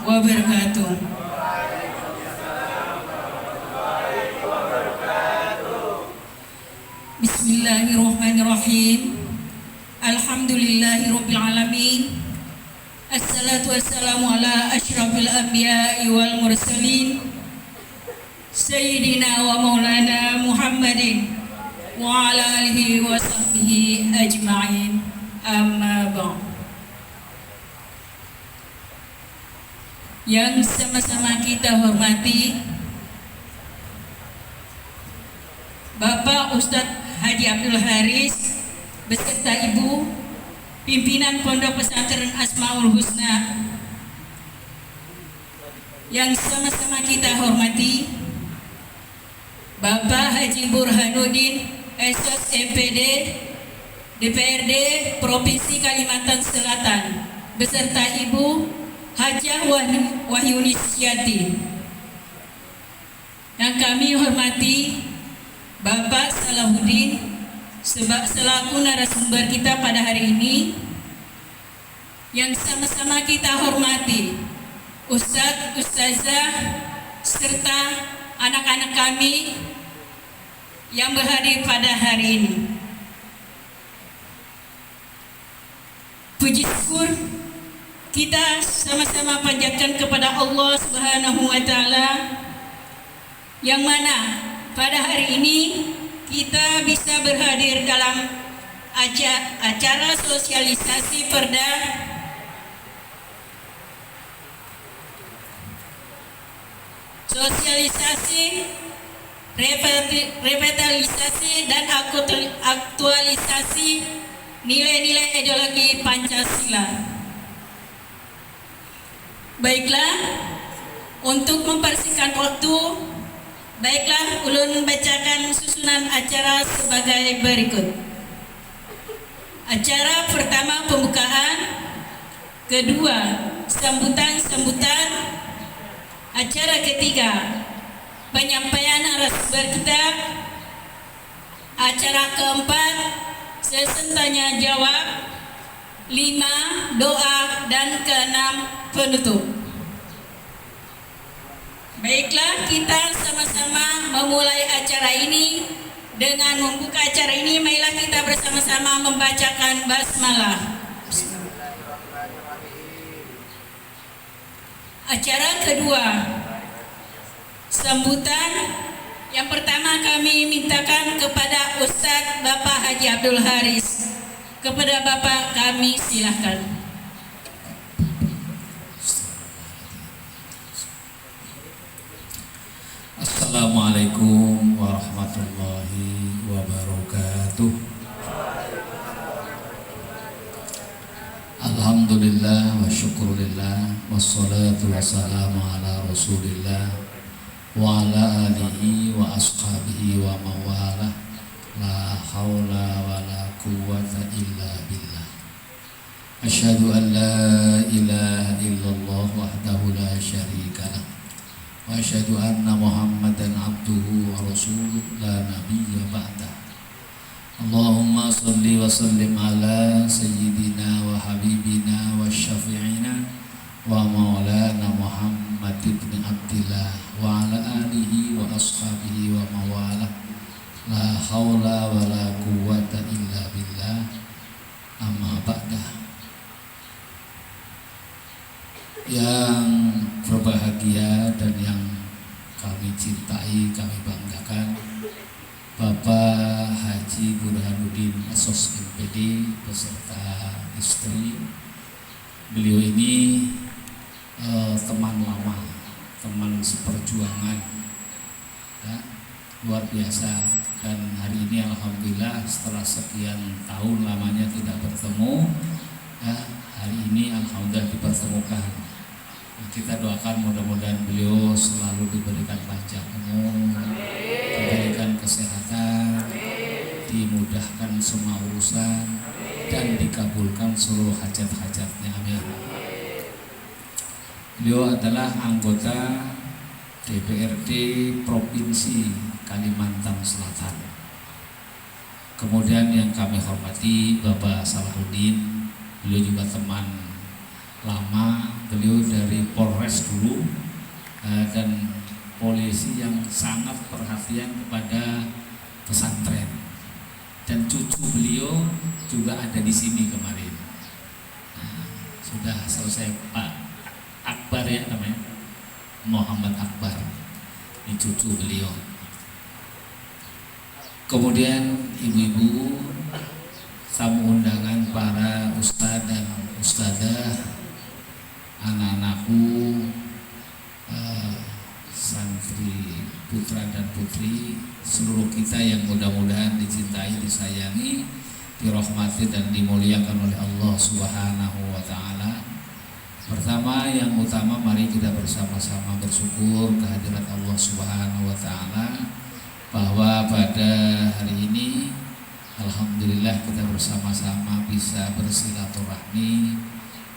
wabarakatuh. Bismillahirrahmanirrahim. Alhamdulillahirabbil alamin. Assalatu wassalamu ala asyrafil anbiya'i wal mursalin Sayyidina wa maulana Muhammadin wa ala alihi wa sahbihi ajma'in. Amma ba'd. Yang sama-sama kita hormati Bapak Ustadz Haji Abdul Haris beserta Ibu pimpinan Pondok Pesantren Asmaul Husna. Yang sama-sama kita hormati Bapak Haji Burhanuddin SS MPD DPRD Provinsi Kalimantan Selatan beserta Ibu Hajah Wahyuni Syati. Yang kami hormati Bapak Salahuddin selaku narasumber kita pada hari ini. Yang sama-sama kita hormati Ustadz, Ustazah serta anak-anak kami yang berhadir pada hari ini. Puji syukur kita sama-sama panjatkan kepada Allah Subhanahu wa Ta'ala, yang mana pada hari ini kita bisa berhadir dalam acara sosialisasi perda revitalisasi dan aktualisasi nilai-nilai ideologi Pancasila. Baiklah, untuk mempersingkat waktu, baiklah ulun bacakan susunan acara sebagai berikut. Acara pertama pembukaan, kedua sambutan, acara ketiga penyampaian narasumber kita, acara keempat sesi tanya jawab, 5 doa, dan keenam penutup. Baiklah, kita sama-sama memulai acara ini. Dengan membuka acara ini, marilah kita bersama-sama membacakan basmalah. Acara kedua, sambutan. Yang pertama kami mintakan kepada Ustadz Bapak Haji Abdul Haris. Kepada Bapak kami silahkan. Assalamualaikum warahmatullahi wabarakatuh. Alhamdulillah wa syukurillah wassalatu wassalamu ala rasulillah wa ala alihi wa ashabihi wa mawalah. La hawla wa la quwwata illa billah. Asyhadu an la ilaha illallah wahdahu la syarika lah, wa asyhadu anna Muhammadan abduhu wa rasuluh la nabiyya ba'dah. Allahumma salli wa sallim ala sayyidina wa habibina wa syafi'ina wa maulana Muhammad ibn Abdillah wa ala alihi wa ashabihi wa mawalah. La haula wa la quwwata illa billah. Amma ba'dah. Yang berbahagia dan yang kami cintai, kami banggakan, Bapak Haji Burhanuddin SOS MPD beserta istri. Beliau ini teman lama, teman seperjuangan, ya, luar biasa. Dan hari ini alhamdulillah setelah sekian tahun lamanya tidak bertemu, ya, hari ini alhamdulillah dipertemukan. Kita doakan mudah-mudahan beliau selalu diberikan panjang umur, diberikan kesehatan, dimudahkan semua urusan, dan dikabulkan seluruh hajat-hajatnya. Amin. Beliau adalah anggota DPRD Provinsi Kalimantan Selatan. Kemudian yang kami hormati Bapak Salahuddin, beliau juga teman lama, beliau dari Polres Polres dulu, dan polisi yang sangat perhatian kepada pesantren, dan cucu beliau juga ada di sini kemarin. Sudah selesai Pak Akbar ya namanya, Muhammad Akbar, ini cucu beliau. Kemudian ibu-ibu, tamu undangan, para ustadz dan ustadzah, anak-anakku, santri putra dan putri, seluruh kita yang mudah-mudahan dicintai, disayangi, dirahmati dan dimuliakan oleh Allah Subhanahu wa taala. Pertama, yang utama, mari kita bersama-sama bersyukur kehadirat Allah Subhanahu wa taala bahwa pada hari ini alhamdulillah kita bersama-sama bisa bersilaturahmi,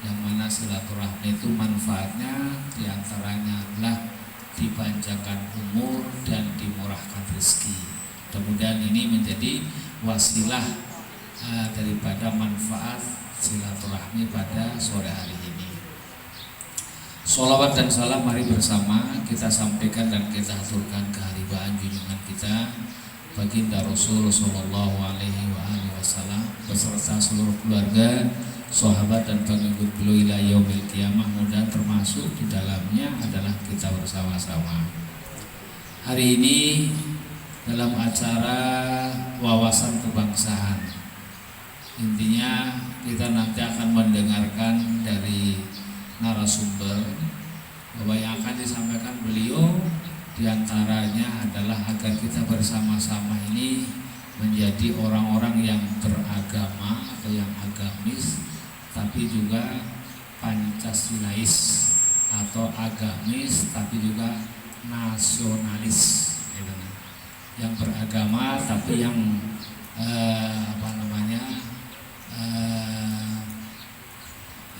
yang mana silaturahmi itu manfaatnya diantaranya adalah dipanjangkan umur dan dimurahkan rezeki. Mudah-mudahan ini menjadi wasilah daripada manfaat silaturahmi pada sore hari ini. Sholawat dan salam mari bersama kita sampaikan dan kita aturkan keharibaan junjungan kita baginda Rasul Sallallahu Alaihi Wasallam beserta seluruh keluarga, sahabat dan pengikut beliau ila yaumil qiyamah, mudah termasuk di dalamnya adalah kita bersama-sama. Hari ini dalam acara wawasan kebangsaan, intinya kita nanti akan mendengarkan dari narasumber bahwa yang akan disampaikan beliau diantaranya adalah agar kita bersama-sama ini menjadi orang-orang yang beragama atau yang agamis, tapi juga Pancasilais atau agamis tapi juga nasionalis, gitu. Yang beragama tapi yang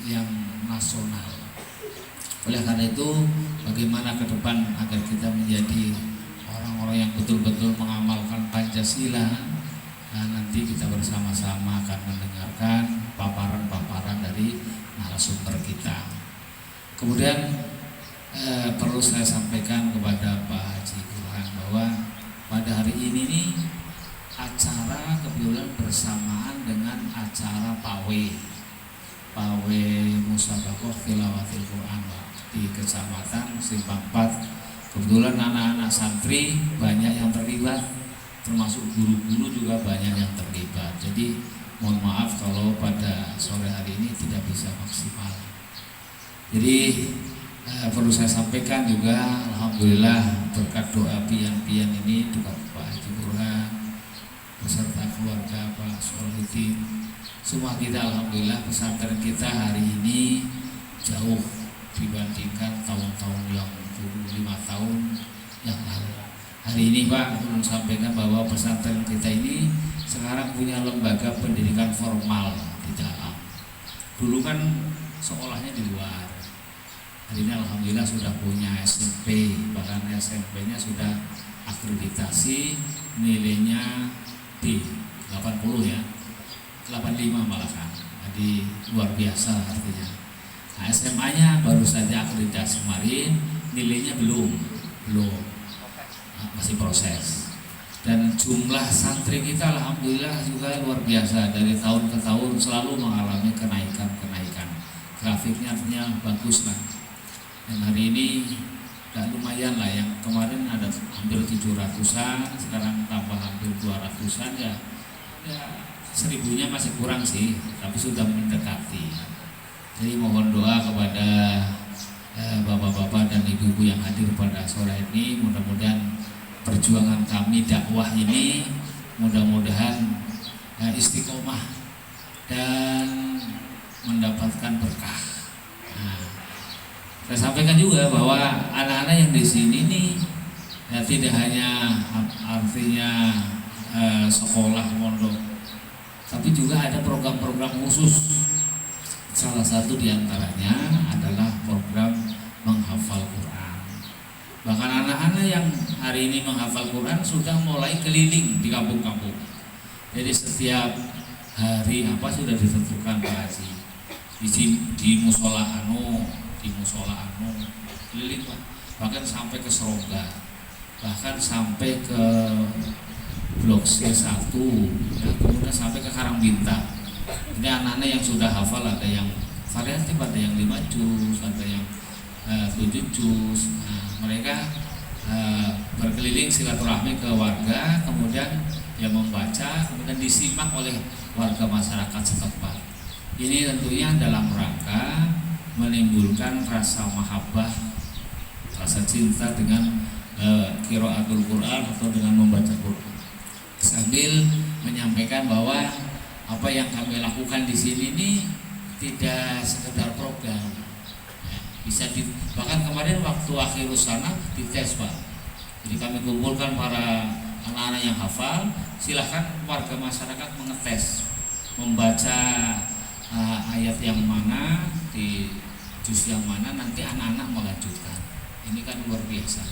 yang nasional. Oleh karena itu, bagaimana ke depan agar kita menjadi orang-orang yang betul-betul mengamalkan Pancasila. Nah, nanti kita bersama-sama akan mendengarkan paparan-paparan dari narasumber kita. Kemudian perlu saya sampaikan kepada Pak Haji Burhan bahwa pada hari ini nih acara kebetulan bersamaan dengan acara Pawe Musabaqah Tilawatil Quran di Kecamatan Simpang 4. Kebetulan anak-anak santri banyak yang terlibat, termasuk guru-guru juga banyak yang terlibat. Jadi mohon maaf kalau pada sore hari ini tidak bisa maksimal. Jadi perlu saya sampaikan juga, alhamdulillah berkat doa pian-pian ini, doa Pak Haji Burhan beserta keluarga Pak Solihin, semua kita alhamdulillah pesantren kita hari ini jauh dibandingkan tahun-tahun yang 5 tahun yang lalu. Hari ini Pak belum sampaikan bahwa pesantren kita ini sekarang punya lembaga pendidikan formal di dalam. Dulu kan sekolahnya di luar. Hari ini alhamdulillah sudah punya SMP, bahkan SMP-nya sudah akreditasi, nilainya D 80 ya, 85 malahan. Jadi luar biasa artinya. Nah, SMA-nya baru saja akreditasi kemarin, nilainya belum, masih proses. Dan jumlah santri kita alhamdulillah juga luar biasa, dari tahun ke tahun selalu mengalami kenaikan. Grafiknya artinya bagus lah. Dan hari ini udah lumayan lah, yang kemarin ada hampir 700-an, sekarang tambah hampir 200-an ya 1000-nya masih kurang sih, tapi sudah mendekati. Jadi mohon doa kepada bapak-bapak dan ibu-ibu yang hadir pada sore ini, mudah-mudahan perjuangan kami dakwah ini mudah-mudahan istiqomah dan mendapatkan berkah. Nah, saya sampaikan juga bahwa anak-anak yang di sini nih ya tidak hanya artinya sekolah mondok, tapi juga ada program-program khusus. Salah satu diantaranya adalah program menghafal Quran. Bahkan anak-anak yang hari ini menghafal Quran sudah mulai keliling di kampung-kampung. Jadi setiap hari apa sudah ditentukan Pak Haji. Di musola di musola anu keliling Pak, bahkan sampai ke Serongga, bahkan sampai ke Blok C1 ya, kemudian sampai ke Karangbintang. Ini anak-anak yang sudah hafal, ada yang variatif, ada yang 5 juz, ada yang 7 juz. Nah, mereka berkeliling silaturahmi ke warga, kemudian yang membaca, kemudian disimak oleh warga masyarakat setempat. Ini tentunya dalam rangka menimbulkan rasa mahabbah, rasa cinta dengan qiraatul Quran atau dengan membaca Quran, sambil menyampaikan bahwa apa yang kami lakukan di sini ini tidak sekedar program, ya, bisa bahkan kemarin waktu akhirus sana dites Pak. Jadi kami kumpulkan para anak-anak yang hafal, silahkan warga masyarakat mengetes, membaca ayat yang mana di juz yang mana, nanti anak-anak melanjutkan. Ini kan luar biasa.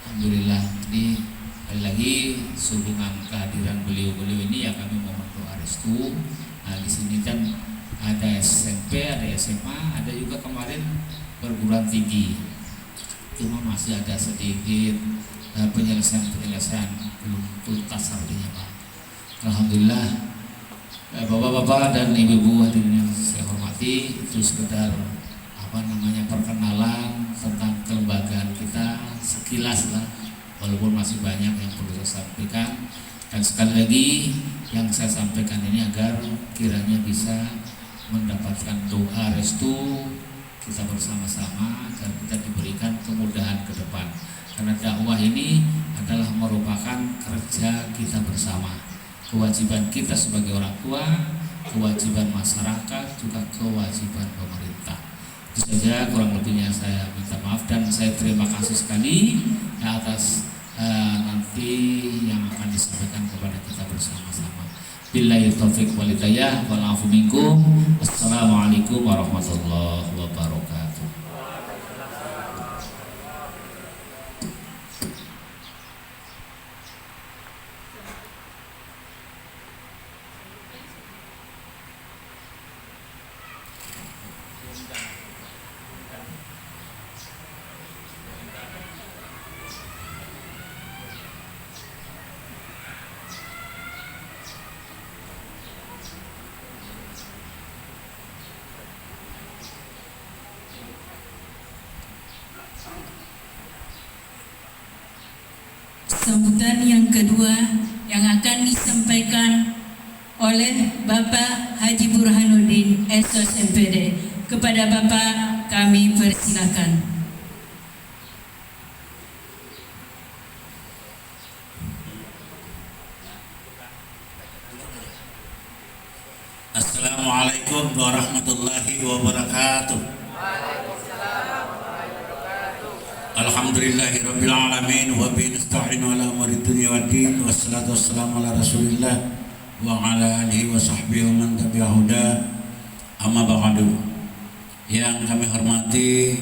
Alhamdulillah. Jadi sekali lagi sehubungan kehadiran beliau-beliau ini ya kami mohon doa restu. Nah, di sini kan ada SMP, ada SMA, ada juga kemarin perguruan tinggi. Cuma masih ada sedikit penyelesaian belum tuntas artinya Pak. Alhamdulillah. Bapak-bapak dan ibu-ibu hadirin yang saya hormati, itu sekedar perkenalan tentang kelembagaan kita sekilas lah, walaupun masih banyak yang perlu saya sampaikan. Dan sekali lagi yang saya sampaikan ini agar kiranya bisa mendapatkan doa restu kita bersama-sama agar kita diberikan kemudahan ke depan. Karena dakwah ini adalah merupakan kerja kita bersama, kewajiban kita sebagai orang tua, kewajiban masyarakat, juga kewajiban pemerintah. Itu saja, kurang lebihnya saya minta maaf dan saya terima kasih sekali atas nanti yang akan disampaikan kepada kita bersama-sama. Billahi taufiq wal hidayah wal afu minkum. Assalamualaikum warahmatullahi wabarakatuh. Sambutan yang kedua yang akan disampaikan oleh Bapak Haji Burhanuddin SOS MPD. Kepada Bapak kami persilakan. Assalamualaikum warahmatullahi wabarakatuh. Alhamdulillahirabbil alamin wa bihi nasta'inu ala umuri dunya waddin wassalatu wassalamu ala Rasulillah wa ala alihi wa sahbihi wa man tabi'ahu huda. Amma ba'du. Yang kami hormati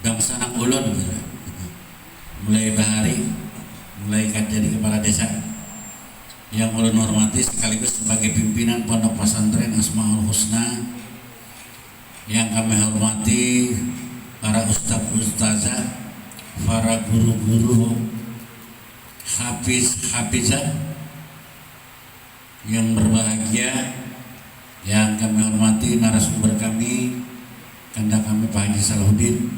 bangsa anak ulun, mulai bahari, mulai jadi kepala desa, yang ulun hormati sekaligus sebagai pimpinan Pondok Pesantren Asmaul Husna, yang kami hormati para ustaz-ustazah, para guru-guru, hafiz-hafizah yang berbahagia, yang kami hormati narasumber kami, kanda kami Pak Haji Salahuddin,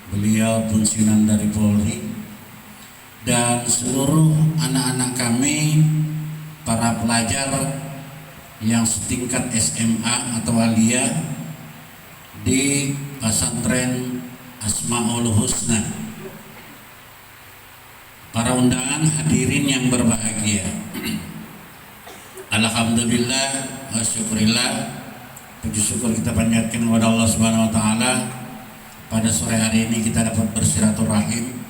beliau pensiunan dari Polri, dan seluruh anak-anak kami, para pelajar yang setingkat SMA atau aliyah di Pesantren Asmaul Husna, para undangan hadirin yang berbahagia. Alhamdulillah wa syukurillah, puji syukur kita panjatkan kepada Allah Subhanahu wa taala. Pada sore hari ini kita dapat bersilaturahim.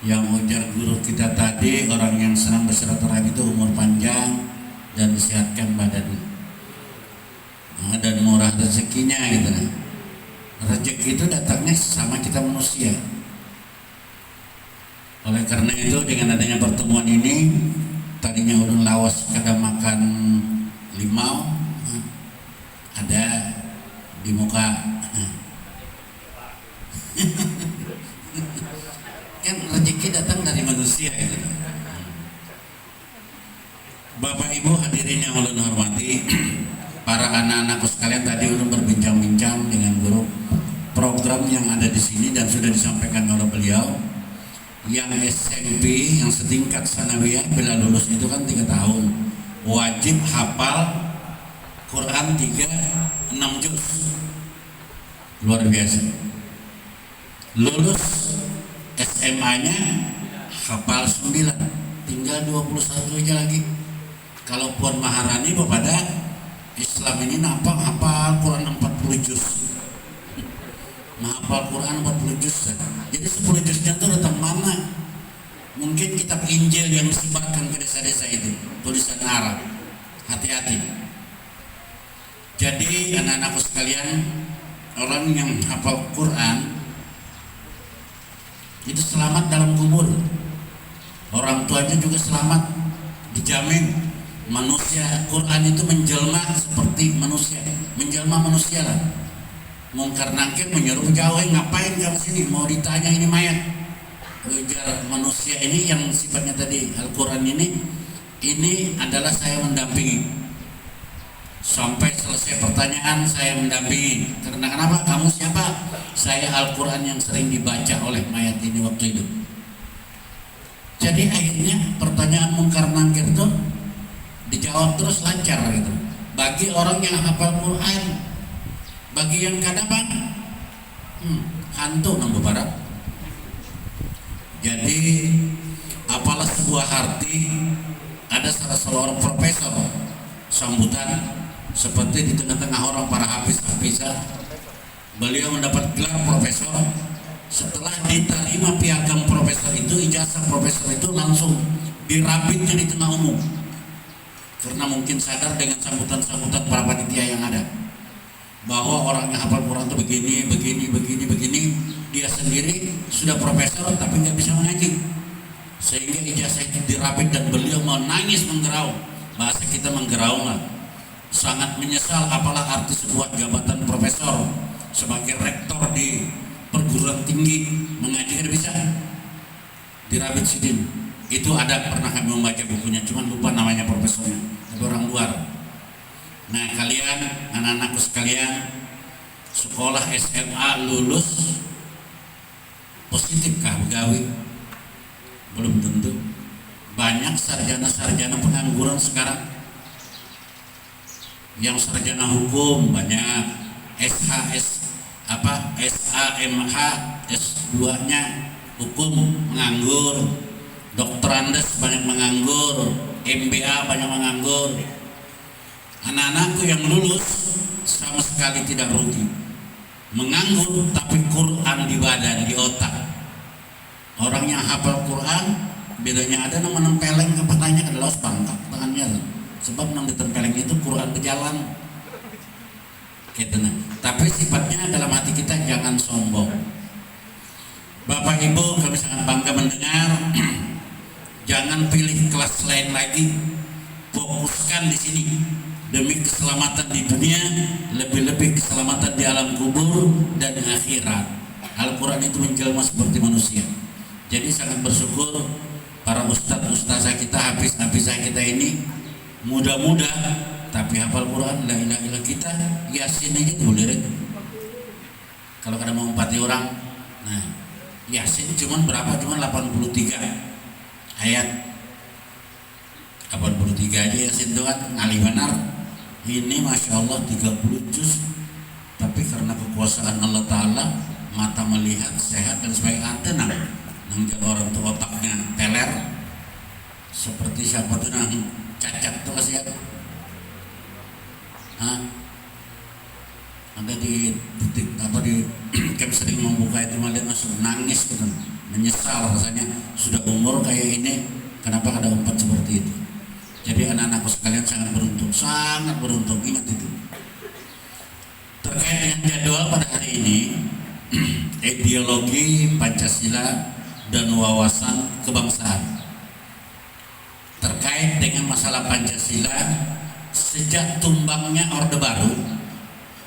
Yang ujar guru kita tadi, orang yang senang bersilaturahim itu umur panjang dan disehatkan badan, dan murah rezekinya gitu. Rezeki itu datangnya sama kita manusia. Oleh karena itu dengan adanya pertemuan ini, tadinya ulun lawas kada makan limau, ada di muka Kan rezeki datang dari manusia gitu. Bapak Ibu hadirin yang ulun hormati, para anak-anakku sekalian, tadi ulun berbincang-bincang dengan guru program yang ada di sini dan sudah disampaikan oleh beliau. Yang SMP yang setingkat sanawiyah bila lulus itu kan 3 tahun wajib hafal Quran 6 juz, luar biasa. Lulus SMA-nya hafal 9, tinggal 21 aja lagi. Kalau Puan Maharani pada Islam ini nampak hafal Quran 40 juz, menghafal Quran 40 juz. Jadi 10 juznya itu datang mana? Mungkin kitab Injil yang disebarkan ke desa-desa itu tulisan Arab. Hati-hati. Jadi anak-anakku sekalian, orang yang hafal Quran itu selamat dalam kubur. Orang tuanya juga selamat, dijamin. Manusia, Quran itu menjelma seperti manusia, menjelma manusia lah. Mungkar nangkir menyuruh jauh, ngapain kamu sini? Mau ditanya ini mayat. Ujar manusia ini yang sifatnya tadi Al-Quran ini adalah saya mendampingi sampai selesai pertanyaan, saya mendampingi. Karena kenapa? Kamu siapa? Saya Al-Quran yang sering dibaca oleh mayat ini waktu itu. Jadi akhirnya pertanyaan mungkar nangkir itu dijawab terus lancar gitu. Bagi orang yang hafal Quran, bagi yang kadang hantu nambah barat. Jadi apalah sebuah arti, ada salah seorang profesor sambutan seperti di tengah-tengah orang para hafiz-hafizah. Beliau mendapat gelar profesor. Setelah diterima piagam profesor itu, ijazah profesor itu langsung dirabitnya di tengah umum. Karena mungkin sadar dengan sambutan-sambutan para panitia yang ada, bahwa orang yang hafal Quran itu begini. Dia sendiri sudah profesor tapi nggak bisa mengaji, sehingga ijazah itu dirabit dan beliau menangis menggerau. Bahasa kita menggerau lah. Sangat menyesal, apalah arti sebuah jabatan profesor sebagai rektor di perguruan tinggi, mengaji tidak bisa, dirabit sidin. Itu ada, pernah kami membaca bukunya, cuman lupa namanya profesornya, tapi orang luar. Nah kalian, anak-anakku sekalian, sekolah SMA lulus positifkah begawi? Belum tentu. Banyak sarjana-sarjana pengangguran sekarang. Yang sarjana hukum banyak, SAMH S2-nya hukum menganggur, Dokter Andes banyak menganggur, MBA banyak menganggur. Anak-anakku yang lulus sama sekali tidak rugi, menganggur tapi Quran di badan, di otak. Orang yang hafal Quran bedanya ada nama nempeleng kepalanya ke dalam bangkak tangannya, sebab nang ditempeleng itu Quran berjalan. Gitu nah. Tapi sifatnya dalam hati kita jangan sombong. Bapak Ibu, kami sangat bangga mendengar. Jangan pilih kelas lain lagi, fokuskan di sini demi keselamatan di dunia, lebih-lebih keselamatan di alam kubur dan akhirat. Al-Quran itu menjelma seperti manusia. Jadi sangat bersyukur para ustadz-ustazah kita, hafiz-hafizah kita ini muda-muda tapi hafal Quran, la ilaha illallah. Kita Yasin aja tuh lirik. Kalau kada mau 4 orang, nah Yasin cuman berapa? Cuman 83 ayat. 83 aja Yasin itu kan ngali benar. Ini Masya Allah 30 juz. Tapi karena kekuasaan Allah Ta'ala, mata melihat, sehat dan sebagainya, tenang. Nang jadi orang tuh otaknya teler. Seperti siapa tuh nang cacat tuh kasihan. Ada di titik apa di kami sering membuka itu malah langsung nangis gitu, menyesal rasanya sudah umur kayak ini kenapa ada umpat seperti itu. Jadi anak-anakku sekalian sangat beruntung, ingat itu. Terkait dengan jadwal pada hari ini, ideologi Pancasila dan wawasan kebangsaan. Terkait dengan masalah Pancasila, sejak tumbangnya Orde Baru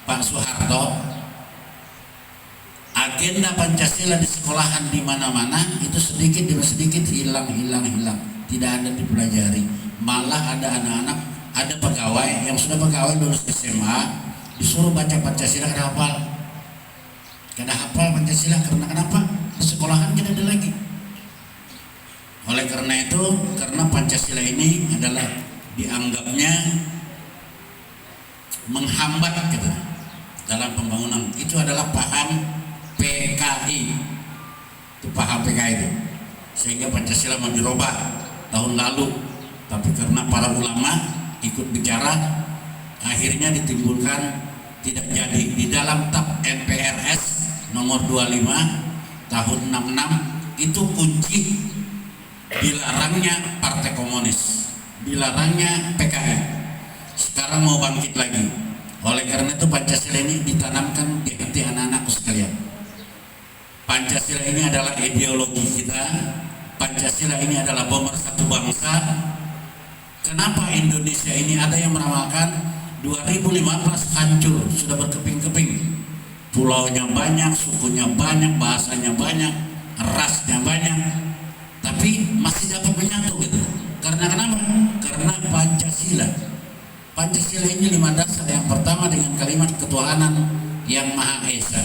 Pak Soeharto, agenda Pancasila di sekolahan di mana-mana itu sedikit demi sedikit hilang, tidak ada dipelajari. Malah ada anak-anak, ada pegawai yang sudah pegawai lulus SMA disuruh baca Pancasila kada hafal Pancasila. Karena kenapa? Di sekolahan tidak ada lagi. Oleh karena itu, karena Pancasila ini adalah dianggapnya menghambat gitu dalam pembangunan, itu adalah paham PKI, itu paham PKI itu, sehingga Pancasila mau dirubah tahun lalu, tapi karena para ulama ikut bicara, akhirnya ditimbulkan tidak jadi. Di dalam TAP MPRS nomor 25 tahun 66 itu kunci dilarangnya Partai Komunis, dilarangnya PKI. Sekarang mau bangkit lagi. Oleh karena itu Pancasila ini ditanamkan di hati anak-anakku sekalian. Pancasila ini adalah ideologi kita. Pancasila ini adalah pemersatu bangsa. Kenapa Indonesia ini ada yang meramalkan 2015 hancur, sudah berkeping-keping. Pulaunya banyak, sukunya banyak, bahasanya banyak, rasnya banyak, tapi masih dapat menyatu gitu. Karena kenapa? Karena Pancasila. Pancasila ini 5 dasar. Yang pertama dengan kalimat ketuhanan yang Maha Esa.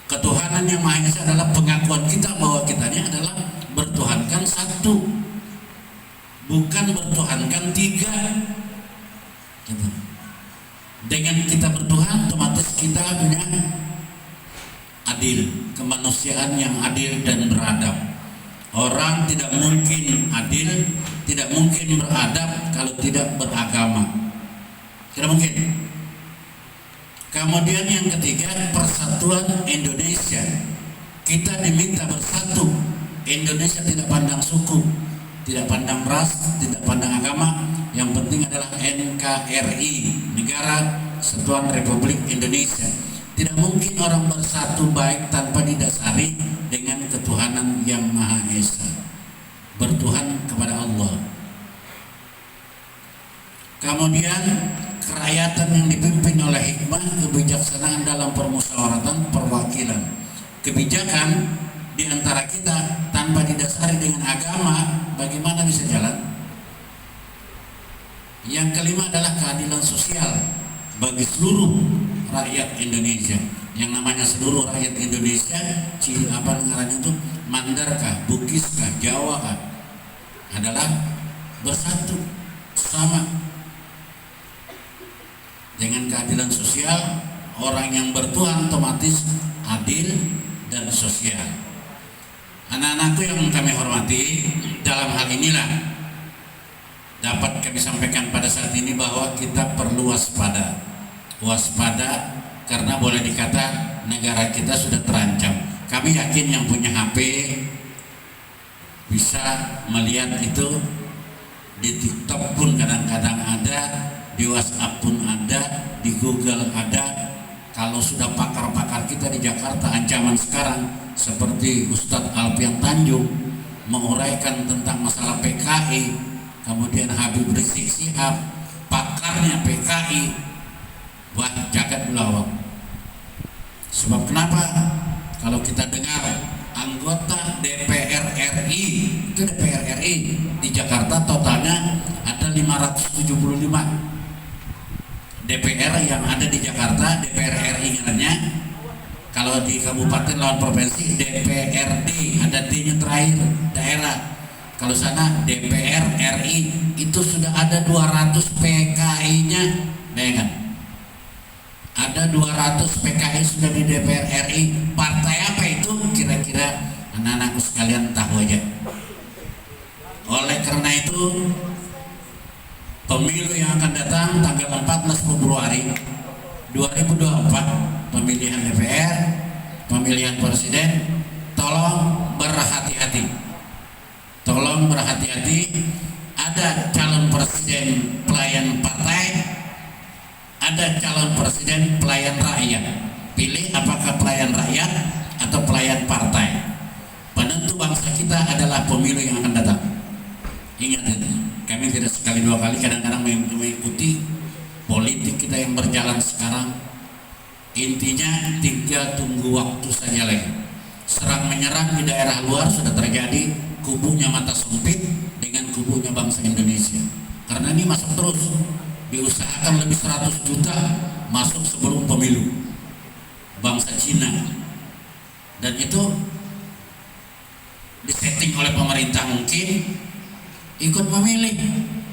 Ketuhanan yang Maha Esa adalah pengakuan kita bahwa kita ini adalah bertuhankan satu, bukan bertuhankan 3 gitu. Dengan kita bertuhan otomatis kita punya adil, kemanusiaan yang adil dan beradab. Orang tidak mungkin adil, tidak mungkin beradab kalau tidak beragama. Tidak mungkin. Kemudian yang ketiga, persatuan Indonesia. Kita diminta bersatu. Indonesia tidak pandang suku, tidak pandang ras, tidak pandang agama. Yang penting adalah NKRI, Negara Kesatuan Republik Indonesia. Tidak mungkin orang bersatu baik tanpa didasari dengan ketuhanan yang Maha Esa, bertuhan kepada Allah. Kemudian kerakyatan yang dipimpin oleh hikmah, kebijaksanaan dalam permusyawaratan perwakilan. Kebijakan di antara kita tanpa didasari dengan agama, bagaimana bisa jalan? Yang kelima adalah keadilan sosial bagi seluruh rakyat Indonesia. Yang namanya seluruh rakyat Indonesia, apa namanya itu, Mandar kah, Bugis kah, Jawa kah, adalah bersatu sama. Dengan keadilan sosial, orang yang bertuhan otomatis adil dan sosial. Anak-anakku yang kami hormati, dalam hal inilah dapat kami sampaikan pada saat ini bahwa kita perlu waspada. Waspada karena boleh dikata negara kita sudah terancam. Kami yakin yang punya HP bisa melihat itu, di TikTok pun kadang-kadang ada, di WhatsApp pun ada, di Google ada. Kalau sudah pakar-pakar kita di Jakarta ancaman sekarang seperti Ustadz Alfian Tanjung menguraikan tentang masalah PKI, kemudian Habib Rizik Syihab pakarnya PKI, wah jagat belawak. Sebab kenapa? Kalau kita dengar anggota DPR RI, itu DPR RI di Jakarta totalnya ada 575. DPR yang ada di Jakarta, DPR RI katanya. Kalau di kabupaten lawan provinsi DPRD, ada D-nya terakhir, daerah. Kalau sana DPR RI itu sudah ada 200 PKI-nya, bayangkan. Ada 200 PKI sudah di DPR RI. Partai apa itu? Kira-kira anak-anakku sekalian tahu aja. Oleh karena itu, pemilu yang akan datang tanggal 14 Februari 2024, pemilihan DPR, pemilihan presiden, tolong berhati-hati. Tolong berhati-hati. Ada calon presiden pelayan partai, ada calon presiden pelayan rakyat. Pilih apakah pelayan rakyat atau pelayan partai. Penentu bangsa kita adalah pemilu yang akan datang. Ingat itu. Kami tidak sekali dua kali kadang-kadang mengikuti politik kita yang berjalan sekarang. Intinya tinggal tunggu waktu saja lagi. Serang menyerang di daerah luar sudah terjadi, kubunya mata sempit dengan kubunya bangsa Indonesia. Karena ini masuk terus, diusahakan lebih 100 juta masuk sebelum pemilu bangsa Cina, dan itu disetting oleh pemerintah. Mungkin ikut memilih,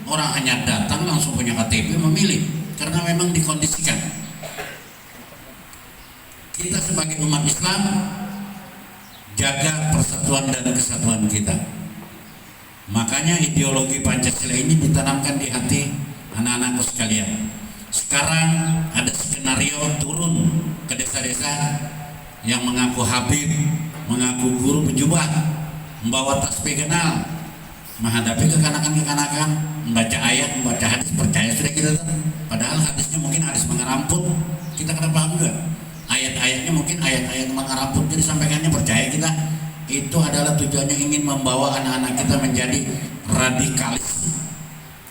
orang hanya datang langsung punya KTP memilih, karena memang dikondisikan. Kita sebagai umat Islam jaga persatuan dan kesatuan kita. Makanya ideologi Pancasila ini ditanamkan di hati anak-anakku sekalian. Sekarang ada skenario turun ke desa-desa yang mengaku habib, mengaku guru berjubah, membawa tasbih kenal, menghadapi kekanakan-kekanakan, membaca ayat, membaca hadis, percaya sudah kita tahu. Padahal hadisnya mungkin hadis mengeramput, kita kena paham juga. Ayat-ayatnya mungkin ayat-ayat mengeramput, jadi sampaikannya percaya kita. Itu adalah tujuannya ingin membawa anak-anak kita menjadi radikalis.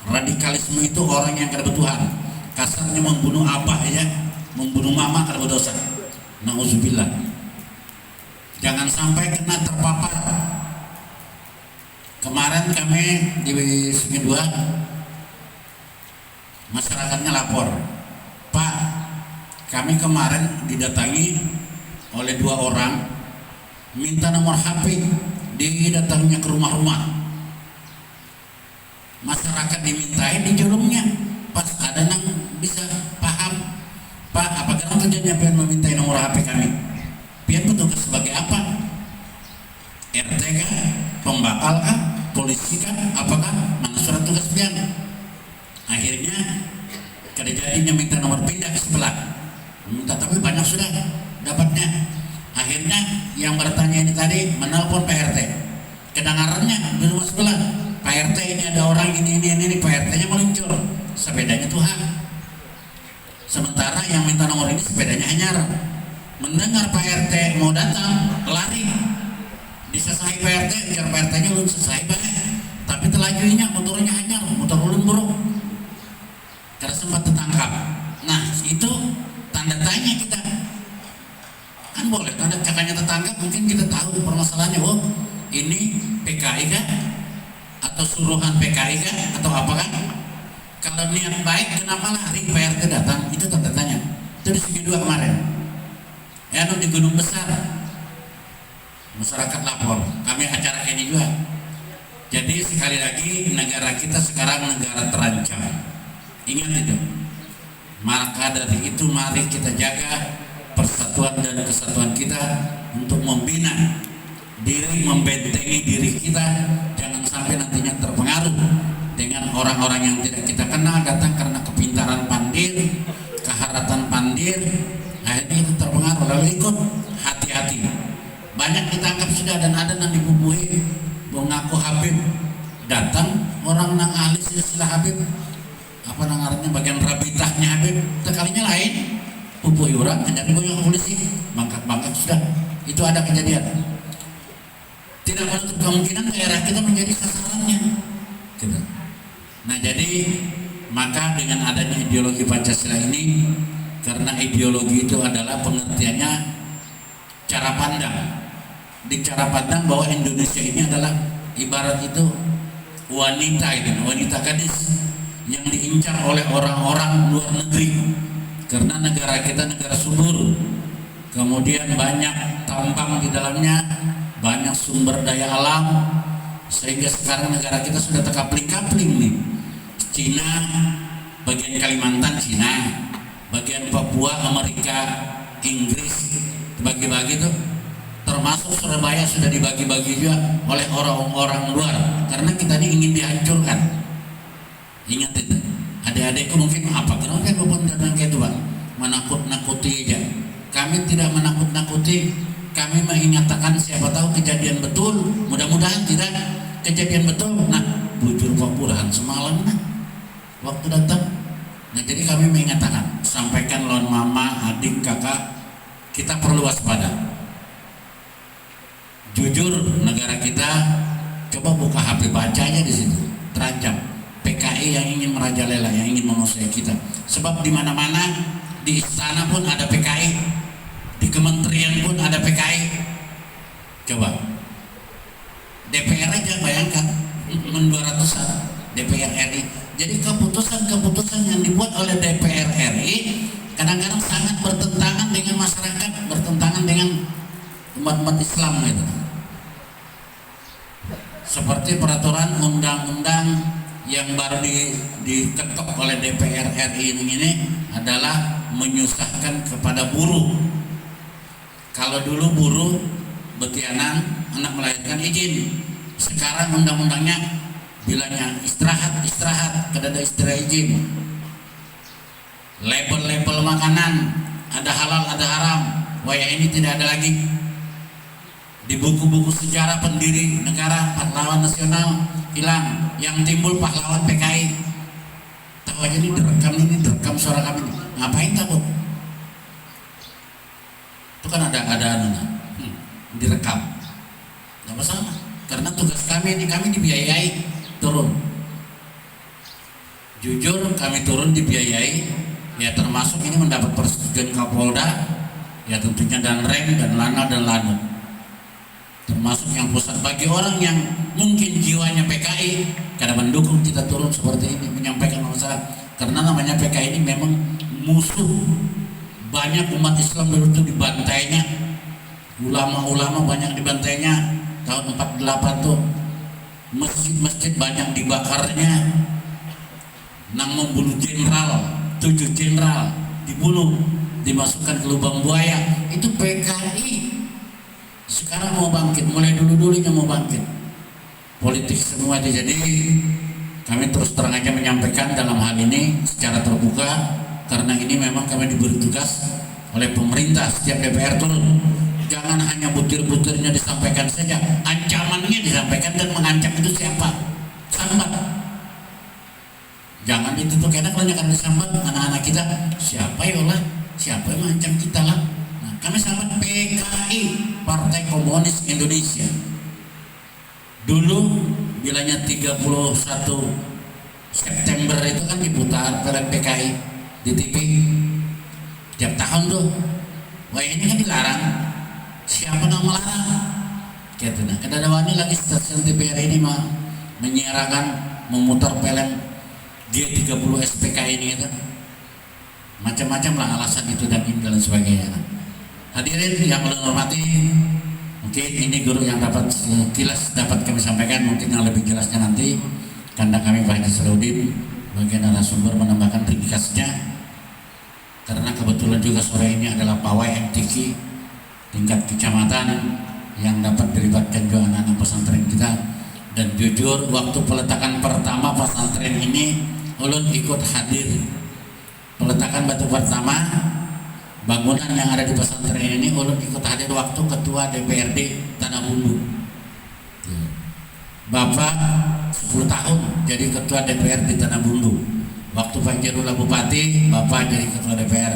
Radikalisme itu orang yang kebutuhan, kasarnya membunuh abah ya, membunuh mama kalau berdosa. Nauzubillah. Jangan sampai kena terpapar. Kemarin kami di Segi 2, masyarakatnya lapor, Pak, kami kemarin didatangi oleh 2 orang minta nomor HP, didatanginya ke rumah-rumah. Masyarakat dimintain di jurumnya. Pas ada yang bisa paham, Pak, apa karena tujuannya pengen memintai nomor HP kami? Biar petugas sebagai apa? RT kah? Pembakal kah? Polisi kah? Apakah? Mana surat tugas pian? Akhirnya kejadiannya minta nomor pindah ke sebelah. Minta, tapi banyak sudah dapatnya. Akhirnya yang bertanya ini tadi menelpon Pak RT. Kedengarannya di rumah sebelah, Pak RT ini ada orang ini Pak RT-nya meluncur. Sepedanya tuh hak. Sementara yang minta nomor ini sepedanya hanyar. Mendengar Pak RT mau datang, lari. Disesai Pak RT, biar Pak RT-nya belum selesai baik. Tapi telajuinya motornya hanyar, motor ulun buruk. Karena sempat tertangkap. Nah itu tanda tanya kita. Kan boleh tanda kakaknya tertangkap, mungkin kita tahu permasalahannya. Oh ini PKI kan, atau suruhan PKI kan, atau apa kan? Kalau niat baik kenapa lari PRT datang? Itu tanda tanya. Itu di Segi 2 kemarin ya, di Gunung Besar masyarakat lapor, kami acara ini juga. Jadi sekali lagi negara kita sekarang negara terancam, ingat itu. Maka dari itu mari kita jaga persatuan dan kesatuan kita untuk membina diri, membentengi diri kita. Jangan sampai nantinya terpengaruh dengan orang-orang yang tidak kita kenal, datang karena kepintaran pandir, keharatan pandir, akhirnya kita terpengaruh lalu ikut. Hati-hati, banyak ditangkap sudah, dan ada yang dibubuhi mengaku habib, datang orang nang ahli silsilah habib, apa nangarnya bagian rabitahnya habib, tekalinya lain, bubuhi orang hanya dibubuhi polisi, bangkat sudah. Itu ada kejadian. Tidak menutup kemungkinan daerah kita menjadi sasarannya gitu. Nah jadi maka dengan adanya ideologi Pancasila ini, karena ideologi itu adalah pengertiannya cara pandang. Di cara pandang bahwa Indonesia ini adalah ibarat itu wanita, itu wanita gadis yang diincar oleh orang-orang luar negeri. Karena negara kita negara subur, kemudian banyak tambang di dalamnya, banyak sumber daya alam, sehingga sekarang negara kita sudah terkapling-kapling nih. Cina, bagian Kalimantan Cina, bagian Papua Amerika, Inggris, bagi-bagi tuh. Termasuk Surabaya sudah dibagi-bagi juga oleh orang-orang luar, karena kita ini ingin dihancurkan. Ingat itu, adik-adikku mungkin apa kenapa bukan dan kayak itu Pak, menakut-nakuti aja. Kami tidak menakut-nakuti, kami mengingatkan siapa tahu kejadian betul, mudah-mudahan tidak kejadian betul. Nah bujur papurahan semalam nah waktu datang. Nah jadi kami mengingatkan, sampaikan lawan mama, adik, kakak, kita perlu waspada. Jujur negara kita, coba buka HP baca aja di situ, terancam PKI yang ingin merajalela, yang ingin menguasai kita. Sebab di mana-mana di istana pun ada PKI. sangat bertentangan dengan masyarakat, bertentangan dengan umat-umat Islam gitu. Seperti peraturan undang-undang yang baru diketok oleh DPR RI ini adalah menyusahkan kepada buruh. Kalau dulu buruh betianan anak melahirkan izin, sekarang undang-undangnya bilangnya istirahat, kada ada istirahat izin. Label-label makanan ada halal ada haram, waya ini tidak ada lagi. Di buku-buku sejarah pendiri negara pahlawan nasional hilang, yang timbul pahlawan PKI. Tahu aja ini direkam suara kami. Ngapain takut? Itu kan ada direkam. Nggak masalah, karena tugas kami ini, kami dibiayai turun. Jujur kami turun dibiayai, ya termasuk ini mendapat persetujuan Kapolda, ya tentunya dan Rem dan Lana dan Lanut. Termasuk yang pusat. Bagi orang yang mungkin jiwanya PKI karena mendukung kita turun seperti ini menyampaikan masalah, karena namanya PKI ini memang musuh banyak umat Islam. Dulu itu dibantainya, ulama-ulama banyak dibantainya. Tahun 48 tuh masjid-masjid banyak dibakarnya. Nang membunuh jenderal, 7 jenderal dibunuh, dimasukkan ke lubang buaya. Itu PKI. Sekarang mau bangkit, mulai dulu-dulunya mau bangkit. Politik semua jadi kami terus terang aja menyampaikan dalam hal ini secara terbuka, karena ini memang kami diberi tugas oleh pemerintah. Setiap DPR turun, jangan hanya butir-butirnya disampaikan saja, ancamannya disampaikan. Dan mengancam itu siapa? Sambat. Jangan itu tuh enak lah, akan disambat anak-anak kita. Siapa ya Allah? Siapa yang mengancam kita lah? Kami sambat PKI, Partai Komunis Indonesia. Dulu bilangnya 31 September itu kan diputar film PKI di TV tiap tahun tuh. Wah ini kan dilarang. Siapa yang melarang? Gitu nah. Kedadawannya lagi stasiun TVRI ini mah menyiarkan memutar film G30 SPKI ini gitu. Macam-macam lah alasan itu dan ini dan sebagainya. Hadirin yang kami hormati, mungkin ini guru yang dapat sekilas dapat kami sampaikan, mungkin yang lebih jelasnya nanti karena kami Pak Haji Salahuddin bagian narasumber menambahkan ringkasnya, karena kebetulan juga sore ini adalah pawai MTQ tingkat kecamatan yang dapat dilibatkan juga anak-anak pesantren kita. Dan jujur waktu peletakan pertama pesantren ini ulun ikut hadir peletakan batu pertama bangunan yang ada di pesantren ini. Ulun ikut hadir waktu ketua DPRD Tanah Bumbu. Bapak 10 tahun jadi ketua DPR di Tanah Bumbu. Waktu Pak Jarula Bupati, Bapak jadi ketua DPR.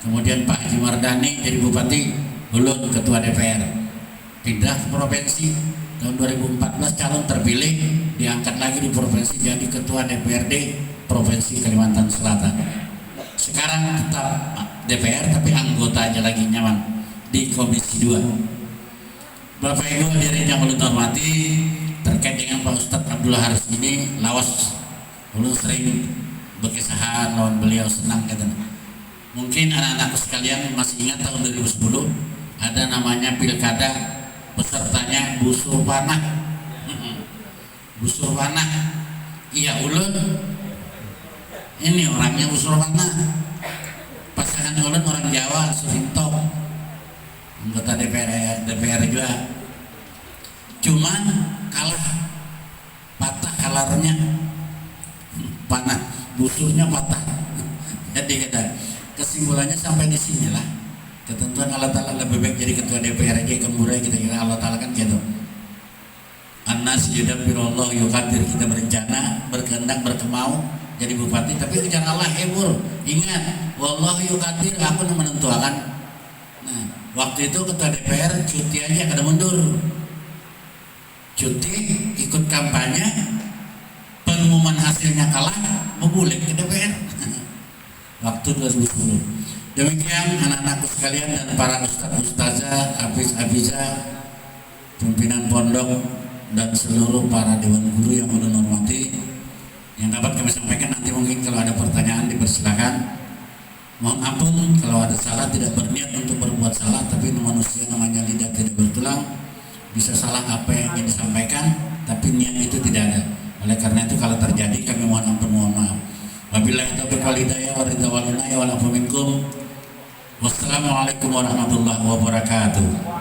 Kemudian Pak Haji Mardani jadi Bupati, ulun ketua DPR. Pindah ke provinsi tahun 2014, calon terpilih, diangkat lagi di provinsi jadi ketua DPRD Provinsi Kalimantan Selatan. Sekarang tetap DPR tapi anggota aja lagi nyaman di Komisi 2. Bapak Ibu hadirin yang ulun hormati, terkait dengan Pak Ustadz Abdullah Haris ini lawas, ulun sering berkisahan lawan beliau, senang katanya. Mungkin anak-anakku sekalian masih ingat tahun 2010 ada namanya pilkada, pesertanya busur panah. Busur panah. Iya ulun ini orangnya busur panah. Pasangan ulun orang Jawa, Surinto, anggota DPR juga. Cuman kalah, patah kalarnya, panah, busurnya patah. Jadi kesimpulannya sampai di sini lah. Ketentuan Allah Ta'ala lebih baik jadi ketua DPR aja kemudian kita kira Allah Ta'ala kan gitu. An-nas yudabbirullah yuqaddir, kita berencana, berkehendak, berkemau jadi bupati, tapi kejar Allah hebur. Ingat, wallahu yuqaddir, aku yang menentukan. Nah, waktu itu ketua DPR cuti aja kada mundur. Cuti, ikut kampanye, pengumuman hasilnya kalah, membulek ke DPR. Waktu 2010. Demikian anak-anakku sekalian dan para ustaz-ustazah, hafiz-hafizah, pimpinan pondok dan seluruh para dewan guru yang ulun hormati, yang dapat kami sampaikan nanti mungkin kalau ada pertanyaan dipersilakan. Mohon ampun kalau ada salah, tidak berniat untuk berbuat salah, tapi manusia namanya lidah tidak bertulang, bisa salah apa yang ingin disampaikan, tapi niat itu tidak ada. Oleh karena itu kalau terjadi kami mohon ampun, mohon maaf. Wabillahi taufiq wal hidayah wa ridha wal inayah wal afu minkum. Wassalamualaikum warahmatullahi wabarakatuh.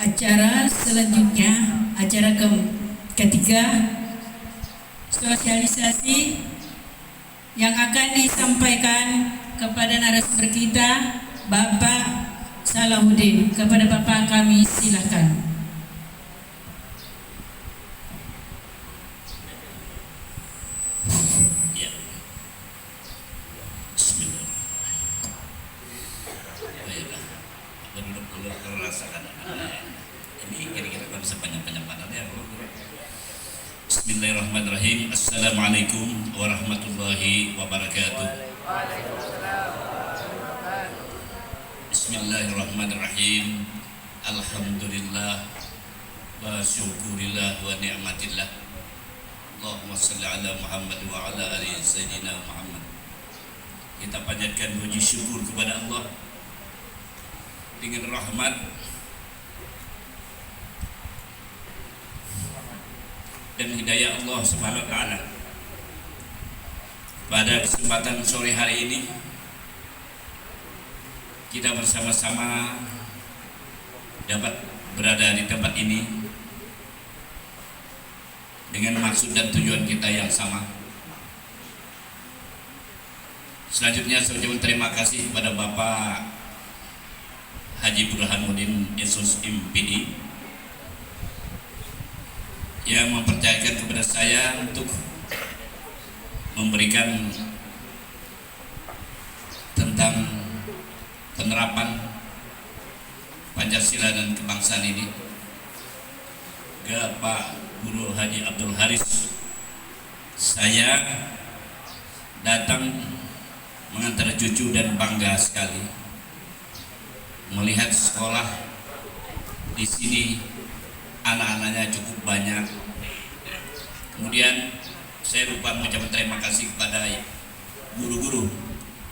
Acara selanjutnya, acara ketiga, sosialisasi yang akan disampaikan kepada narasumber kita, Bapak Salahuddin. Kepada Bapak kami silakan. Ya. Bismillah. Baiklah. Belum rasakan. Ini kira-kira kalau bisa panjang-panjang ya. Bismillahirrahmanirrahim. Assalamualaikum warahmatullahi wabarakatuh. Bismillahirrahmanirrahim. Alhamdulillah wa syukurillah wa ni'matillah. Allahumma salli ala Muhammad wa ala ali Sayyidina Muhammad. Kita panjatkan puji syukur kepada Allah dengan rahmat dan hidayah Allah Subhanahu wa taala. Pada kesempatan sore hari ini kita bersama-sama dapat berada di tempat ini dengan maksud dan tujuan kita yang sama. Selanjutnya saya ucapkan terima kasih kepada Bapak Haji Burhanuddin Yesus MPD yang mempercayakan kepada saya untuk memberikan tentang penerapan Pancasila dan kebangsaan ini ke Pak Guru Haji Abdul Haris. Saya datang mengantar cucu dan bangga sekali melihat sekolah di sini, anak-anaknya cukup banyak. Kemudian saya lupa mengucapkan terima kasih kepada guru-guru,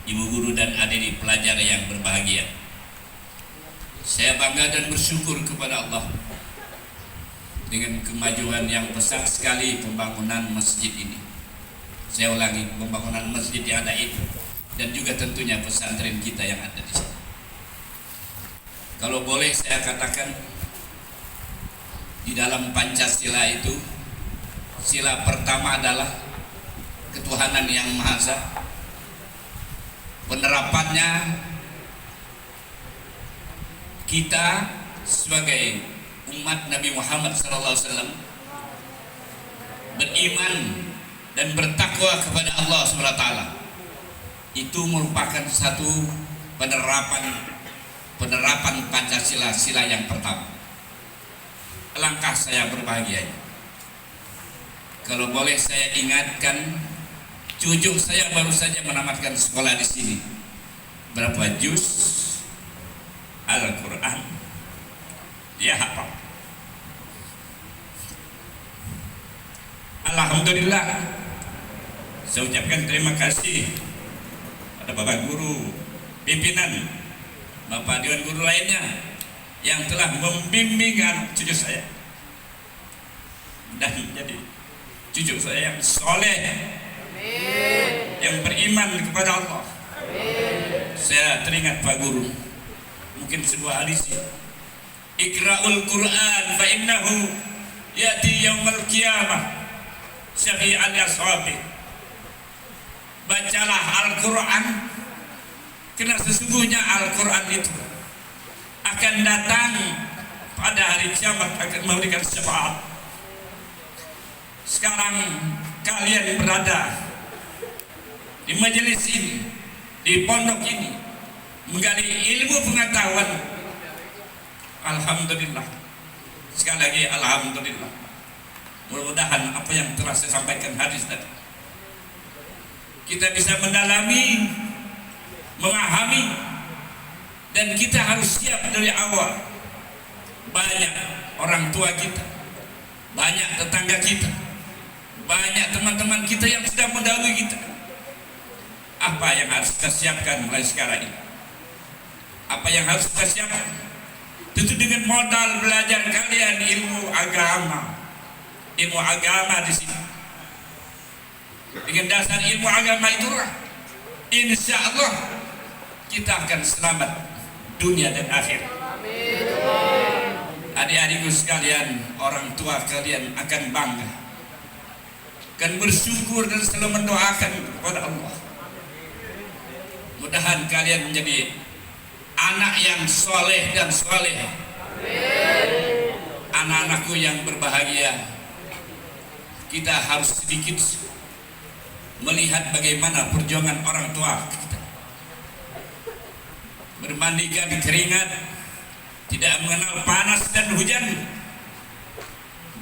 ibu guru dan adik pelajar yang berbahagia. Saya bangga dan bersyukur kepada Allah dengan kemajuan yang besar sekali pembangunan masjid ini. Saya ulangi, pembangunan masjid yang ada itu, dan juga tentunya pesantren kita yang ada di sini. Kalau boleh saya katakan, di dalam Pancasila itu, sila pertama adalah ketuhanan yang Maha Esa. Penerapannya kita sebagai umat Nabi Muhammad SAW beriman dan bertakwa kepada Allah SWT. Itu merupakan satu penerapan Pancasila, sila yang pertama. Alangkah saya berbahagianya. Kalau boleh saya ingatkan, cucu saya baru saja menamatkan sekolah di sini. Berapa juz Al-Quran dia hafal. Alhamdulillah. Saya ucapkan terima kasih pada Bapak Guru pimpinan, Bapak Dewan Guru lainnya yang telah membimbing cucu saya dan jadi cucu saya yang soleh, yang beriman kepada Allah. Saya teringat Pak Guru, mungkin sebuah hadis, Iqra'ul Quran fa innahu ya'ti yaumil qiyamah syafi'an li ashabi. Bacalah Al-Quran, karena sesungguhnya Al-Quran itu akan datang pada hari kiamat, akan memberikan syafaat. Sekarang kalian berada di majelis ini, di pondok ini, menggali ilmu pengetahuan. Alhamdulillah. Sekali lagi alhamdulillah. Mudah-mudahan apa yang telah saya sampaikan hadis tadi kita bisa mendalami, memahami, dan kita harus siap dari awal banyak orang tua kita, banyak tetangga kita, banyak teman-teman kita yang sudah mendahului kita. Apa yang harus kita siapkan mulai sekarang ini? Apa yang harus kita siapkan? Tentu dengan modal belajar kalian ilmu agama. Ilmu agama di sini. Dengan dasar ilmu agama itulah, insya Allah kita akan selamat dunia dan akhirat. Adik-adikku sekalian, orang tua kalian akan bangga, akan bersyukur dan selalu mendoakan kepada Allah. Mudahan kalian menjadi anak yang soleh dan soleh. Anak-anakku yang berbahagia, kita harus sedikit melihat bagaimana perjuangan orang tua kita. Bermandikan keringat, tidak mengenal panas dan hujan.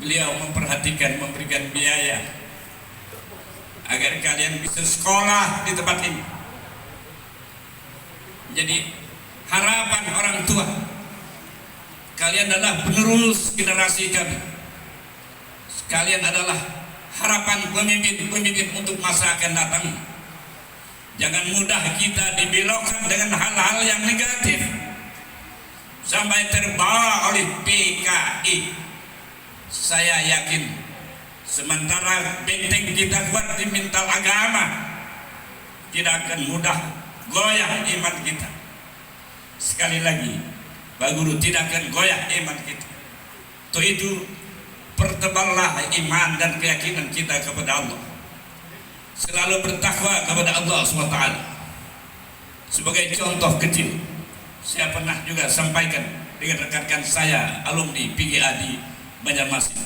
Beliau memperhatikan, memberikan biaya agar kalian bisa sekolah di tempat ini. Jadi harapan orang tua, kalian adalah penerus generasi kami. Kalian adalah harapan pemimpin-pemimpin untuk masa akan datang. Jangan mudah kita dibelokkan dengan hal-hal yang negatif sampai terbawa oleh PKI. Saya yakin sementara benteng kita kuat di mental agama, tidak akan mudah goyah iman kita. Sekali lagi, Pak Guru, tidak akan goyah iman kita. Untuk itu perteballah iman dan keyakinan kita kepada Allah. Selalu bertakwa kepada Allah SWT. Sebagai contoh kecil, saya pernah juga sampaikan dengan rekan-rekan saya alumni PGA di Banjarmasin,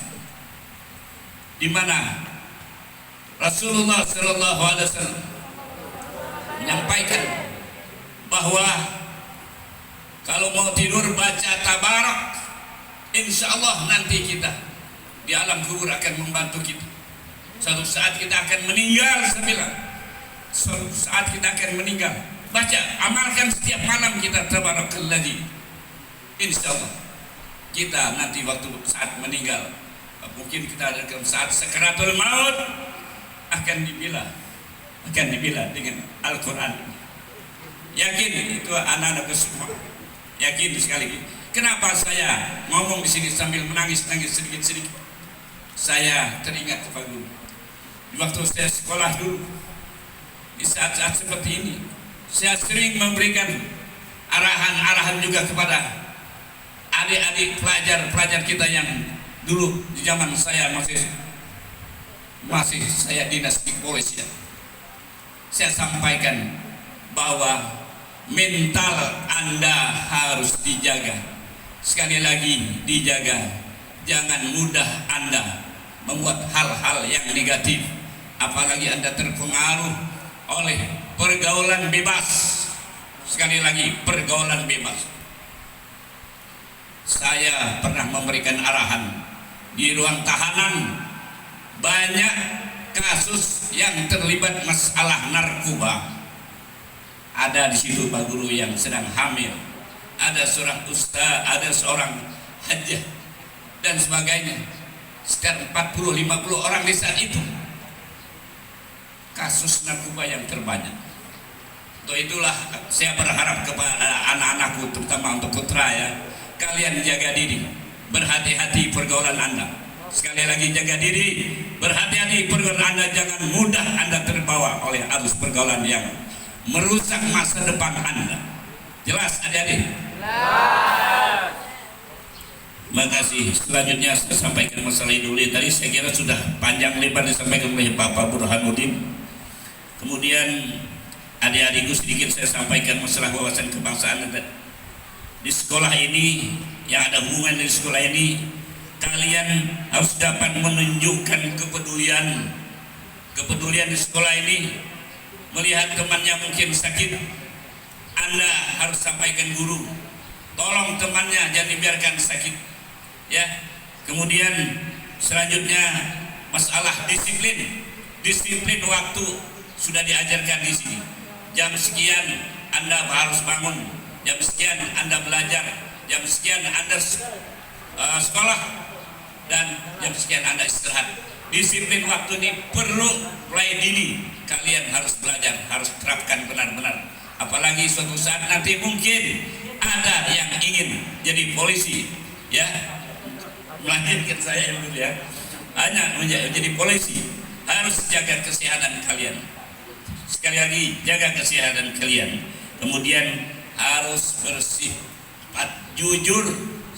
di mana Rasulullah SAW menyampaikan bahwa kalau mau tidur baca tabarak, insya Allah nanti kita di alam kubur akan membantu kita. Suatu saat kita akan meninggal, suatu saat kita akan meninggal. Baca, amalkan setiap malam kita tabarakalladzi. Insya Allah kita nanti waktu saat meninggal, mungkin kita ada saat sakaratul maut, akan dibela dengan Al-Quran. Yakin itu anak-anakku semua, yakin sekali lagi. Kenapa saya ngomong di sini sambil menangis-nangis sedikit-sedikit? Saya teringat Pak Guru, di waktu saya sekolah dulu, di saat-saat seperti ini, saya sering memberikan arahan-arahan juga kepada adik-adik pelajar kita yang dulu di zaman saya masih saya dinas di kepolisian. Saya sampaikan bahwa mental Anda harus dijaga. Sekali lagi dijaga. Jangan mudah Anda membuat hal-hal yang negatif, apalagi Anda terpengaruh oleh pergaulan bebas. Sekali lagi, pergaulan bebas. Saya pernah memberikan arahan di ruang tahanan, banyak kasus yang terlibat masalah narkoba. Ada di situ Pak Guru yang sedang hamil, ada seorang ustaz, ada seorang hajah dan sebagainya. Sekitar 40-50 orang di saat itu kasus narkoba yang terbanyak. Untuk itulah saya berharap kepada anak-anakku, terutama untuk putra ya, kalian jaga diri, berhati-hati pergaulan Anda. Sekali lagi jaga diri, berhati-hati pergaulan Anda, jangan mudah Anda terbawa oleh arus pergaulan yang merusak masa depan Anda. Jelas adik-adik? Terima kasih. Selanjutnya saya sampaikan masalah Idul Adha. Tadi saya kira sudah panjang lebar disampaikan oleh Bapak Burhanuddin. Kemudian adik-adikku sedikit saya sampaikan masalah wawasan kebangsaan. Di sekolah ini, yang ada hubungan di sekolah ini, kalian harus dapat menunjukkan kepedulian di sekolah ini. Melihat temannya mungkin sakit, Anda harus sampaikan guru, tolong temannya jangan dibiarkan sakit ya. Kemudian selanjutnya masalah disiplin waktu sudah diajarkan di sini. Jam sekian Anda harus bangun, jam sekian Anda belajar, jam sekian Anda sekolah, dan jam sekian Anda istirahat. Disiplin waktu ini perlu mulai dini. Kalian harus belajar, harus terapkan benar-benar. Apalagi suatu saat nanti mungkin ada yang ingin jadi polisi, ya, melanjutkan saya dulu ya. Hanya menjadi polisi, harus jaga kesehatan kalian. Sekali lagi, jaga kesehatan kalian. Kemudian harus bersih, jujur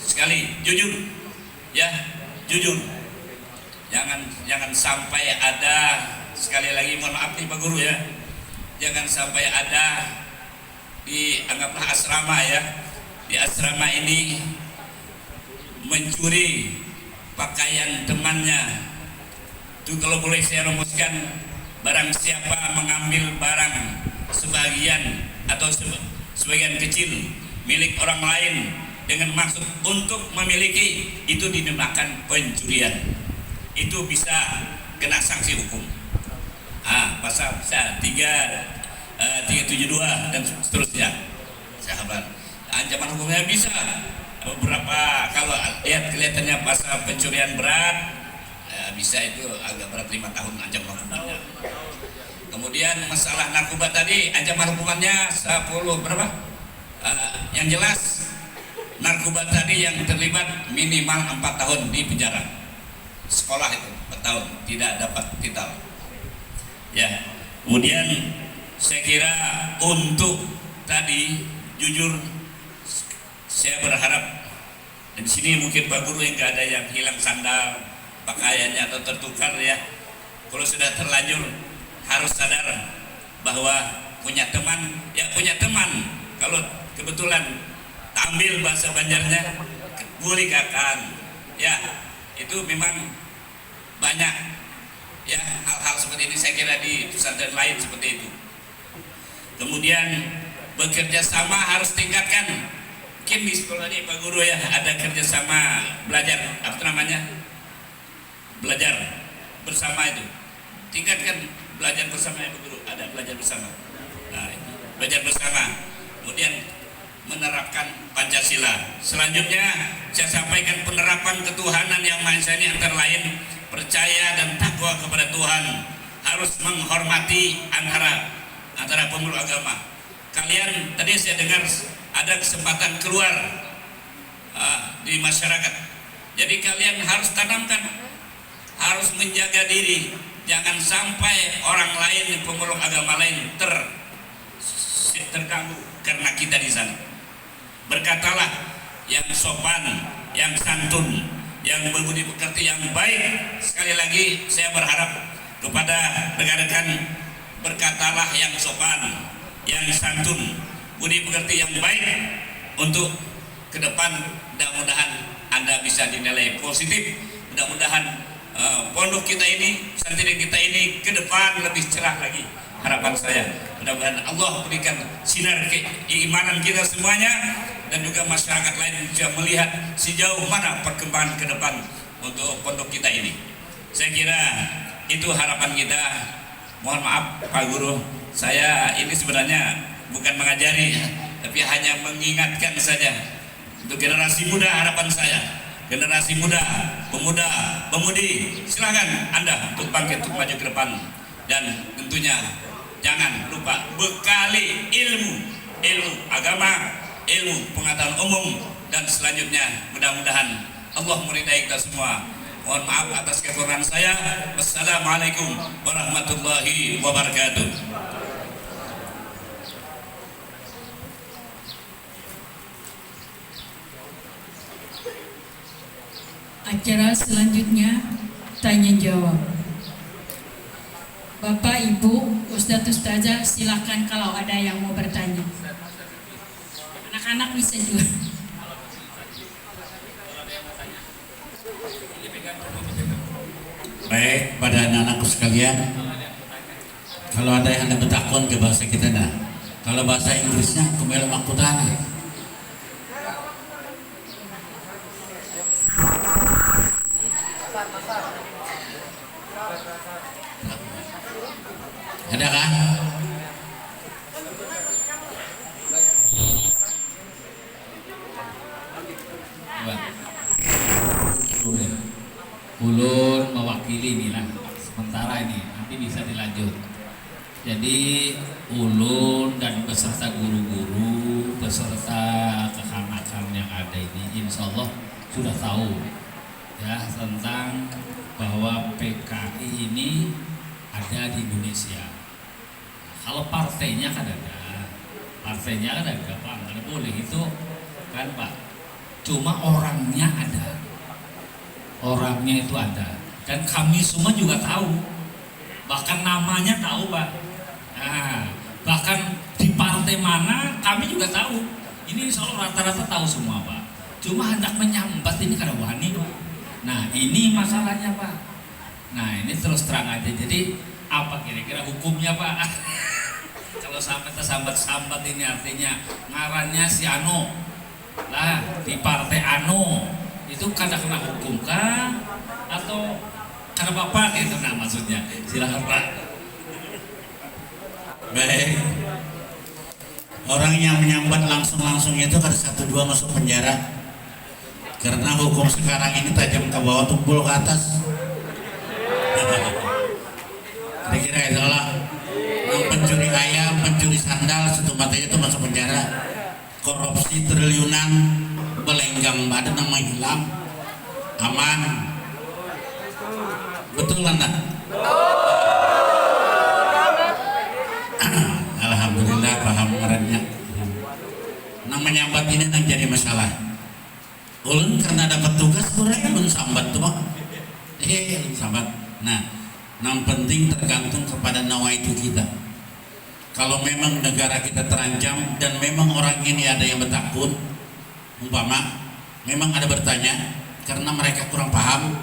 sekali, jujur, ya, jujur. Jangan sampai ada, sekali lagi mohon maaf nih Pak Guru ya, jangan sampai ada di, anggaplah asrama ya, di asrama ini mencuri pakaian temannya. Itu kalau boleh saya rumuskan, barang siapa mengambil barang sebagian atau sebagian kecil milik orang lain dengan maksud untuk memiliki, itu dinamakan pencurian. Itu bisa kena sanksi hukum. Pasal 372 dan seterusnya. Sahabat, ancaman hukumnya bisa beberapa, kalau lihat kelihatannya pasal pencurian berat, bisa itu agak berat 5 tahun ancaman hukumannya. Kemudian masalah narkoba tadi ancaman hukumannya 10 berapa? Yang jelas narkoba tadi yang terlibat minimal 4 tahun di penjara. Sekolah itu 4 tahun, tidak dapat titel. Ya. Kemudian saya kira untuk tadi jujur, saya berharap, dan di sini mungkin Pak Guru yang nggak ada yang hilang sandal, pakaiannya atau tertukar ya. Kalau sudah terlanjur harus sadar bahwa punya teman, ya punya teman. Kalau kebetulan ambil bahasa Banjarnya, boleh kakan, ya itu memang banyak ya hal-hal seperti ini. Saya kira di pesantren lain seperti itu. Kemudian bekerja sama harus tingkatkan. Mungkin di sekolah ini Pak Guru ya ada kerjasama belajar, apa namanya, belajar bersama itu. Tingkatkan belajar bersama ya Pak Guru, ada belajar bersama. Nah, belajar bersama. Kemudian menerapkan Pancasila. Selanjutnya saya sampaikan penerapan ketuhanan yang Maha Esa ini antara lain percaya dan takwa kepada Tuhan, harus menghormati antara pemeluk agama. Kalian tadi saya dengar ada kesempatan keluar di masyarakat. Jadi kalian harus tanamkan, harus menjaga diri, jangan sampai orang lain, pemeluk agama lain terganggu karena kita di sana. Berkatalah yang sopan, yang santun, yang berbudi pekerti, yang baik. Sekali lagi saya berharap kepada rekan-rekan, berkatalah yang sopan, yang santun, budi pekerti yang baik, untuk ke depan mudah-mudahan Anda bisa dinilai positif. Mudah-mudahan pondok kita ini, pesantren kita ini ke depan lebih cerah lagi. Harapan saya mudah-mudahan Allah berikan sinar keimanan kita semuanya, dan juga masyarakat lain bisa melihat sejauh mana perkembangan ke depan untuk pondok kita ini. Saya kira itu harapan kita. Mohon maaf Pak Guru, saya ini sebenarnya bukan mengajari, tapi hanya mengingatkan saja. Untuk generasi muda, harapan saya, generasi muda, pemuda, pemudi, silakan Anda untuk bangkit, untuk maju ke depan. Dan tentunya jangan lupa bekali ilmu agama, ilmu pengetahuan umum, dan selanjutnya mudah-mudahan Allah meridai kita semua. Mohon maaf atas kekurangan saya. Wassalamualaikum warahmatullahi wabarakatuh. Acara selanjutnya tanya jawab. Bapak, Ibu, Ustadz, Ustazah, silakan kalau ada yang mau bertanya. Anak-anak bisa juga. Baik, pada anak-anakku sekalian, kalau ada yang Anda bertakon ke bahasa kita, nah, kalau bahasa Inggrisnya kumelo makutana. Ada kan? Coba. ulun mewakili inilah sementara ini, nanti bisa dilanjut. Jadi ulun dan beserta guru-guru, beserta kekanakan yang ada ini, insya Allah sudah tahu ya tentang bahwa PKI ini ada di Indonesia. Kalau partainya kan ada, Pak, nggak boleh itu kan Pak. Cuma orangnya itu ada, dan kami semua juga tahu, bahkan namanya tahu Pak. Nah, bahkan di partai mana kami juga tahu. Ini insya Allah rata-rata tahu semua Pak. Cuma hendak menyambat ini karena wani Pak. Nah ini masalahnya Pak. Nah ini terus terang aja. Jadi apa kira-kira hukumnya Pak? Kalau sampai tersambat-sambat ini artinya ngarannya si Ano lah di partai Ano itu kena hukum kah? Atau karena Bapak gitu nah maksudnya. Silakan Pak. Baik. Orang yang menyambat langsung itu kada 1-2 masuk penjara. Karena hukum sekarang ini tajam ke bawah, tumpul ke atas. Kira-kira itu lah. Yang pencuri ayam, pencuri sandal, satu matanya itu masuk penjara. Korupsi triliunan, belenggang badan nama hilang, aman. Betul kan? Alhamdulillah paham ngarannya. Nang menyambat ini nang jadi masalah. Ulun karena dapat tugas kurang ulun sambat tuh Pak. Ulun sambat. Nah, yang penting tergantung kepada nawaitu kita. Kalau memang negara kita terancam dan memang orang ini ada yang bertakun, umpama memang ada bertanya karena mereka kurang paham,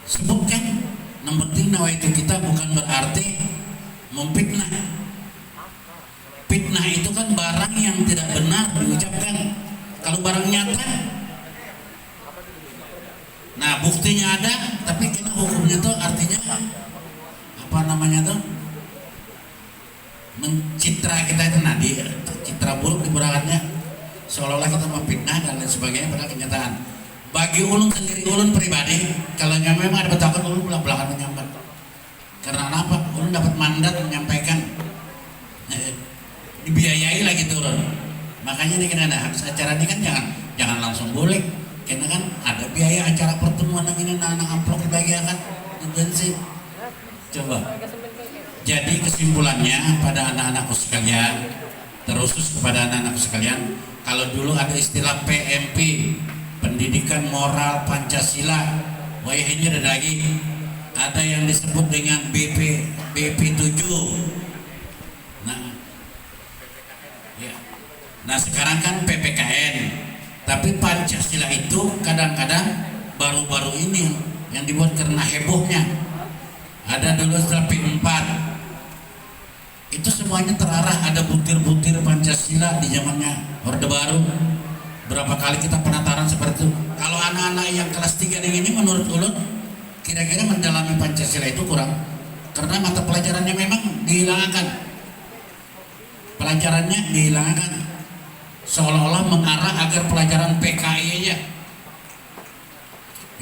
sebutkan. Yang penting nawaitu kita bukan berarti memfitnah. Fitnah itu kan barang yang tidak benar diucapkan. Kalau barang nyata, nah buktinya ada, tapi kita hukumnya tuh artinya apa namanya tuh mencitra kita itu nadi, citra buruk di berangkatnya, seolah-olah kita memfitnah dan lain sebagainya. Padahal kenyataan bagi ulun sendiri, ulun pribadi, kalau memang ada betakan ulun belak-belakan menyambat. Karena apa? Ulun dapat mandat menyampaikan, dibiayai lagi turun. Makanya nih kan ada habis acara ini kan jangan langsung boleh, karena kan ada biaya acara pertemuan yang ini anak amplop dibagikan intensif. Coba. Jadi kesimpulannya pada anak-anakku sekalian, terusus kepada anak-anakku sekalian, kalau dulu ada istilah PMP, Pendidikan Moral Pancasila, wah ini ada lagi, ada yang disebut dengan BP7. Nah sekarang kan PPKN, tapi Pancasila itu kadang-kadang baru-baru ini yang dibuat karena hebohnya. Ada dulu setelah P4, itu semuanya terarah, ada butir-butir Pancasila di zamannya Orde Baru. Berapa kali kita penataran seperti itu. Kalau anak-anak yang kelas 3 ini menurut ulun kira-kira mendalami Pancasila itu kurang, karena mata pelajarannya memang dihilangkan. Pelajarannya dihilangkan, seolah-olah mengarah agar pelajaran PKI aja.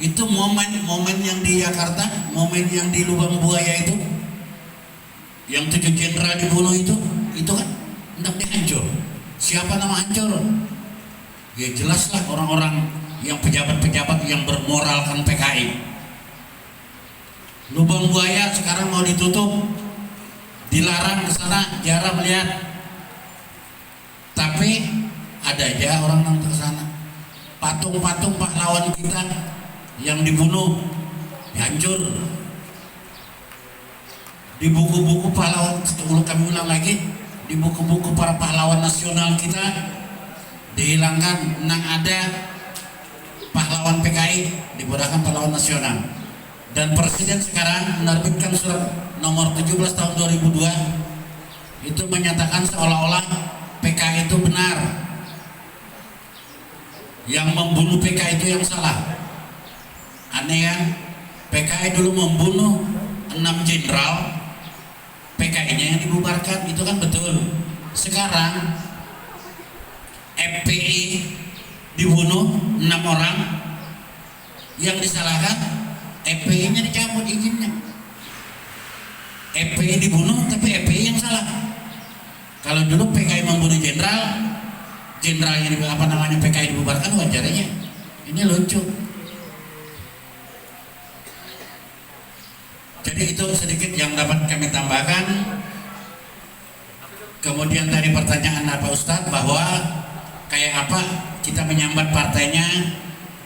Itu momen yang di Jakarta, momen yang di Lubang Buaya itu, yang 7 jenderal dibunuh itu kan hendak dihancur. Siapa nama hancur? Ya jelaslah orang-orang yang pejabat-pejabat yang bermoralkan PKI. Lubang Buaya sekarang mau ditutup, dilarang ke sana, jarang melihat. Tapi ada aja orang nang ke sana. Patung-patung pahlawan kita yang dibunuh, dihancur. Di buku-buku pahlawan, kami ulang lagi, di buku-buku para pahlawan nasional kita dihilangkan. Nang ada pahlawan PKI, dibuatkan pahlawan nasional. Dan Presiden sekarang menerbitkan surat nomor 17 tahun 2002 itu menyatakan seolah-olah PKI itu benar, yang membunuh PKI itu yang salah. Aneh kan? PKI dulu membunuh 6 jenderal, PKI-nya yang dibubarkan, itu kan betul. Sekarang FPI dibunuh 6 orang, yang disalahkan dibunuh tapi FPI yang salah. Kalau dulu PKI membunuh jenderalnya PKI dibubarkan wajarnya. Ini lucu. Jadi itu sedikit yang dapat kami tambahkan. Kemudian tadi pertanyaan Pak Ustadz bahwa kayak apa kita menyambat partainya,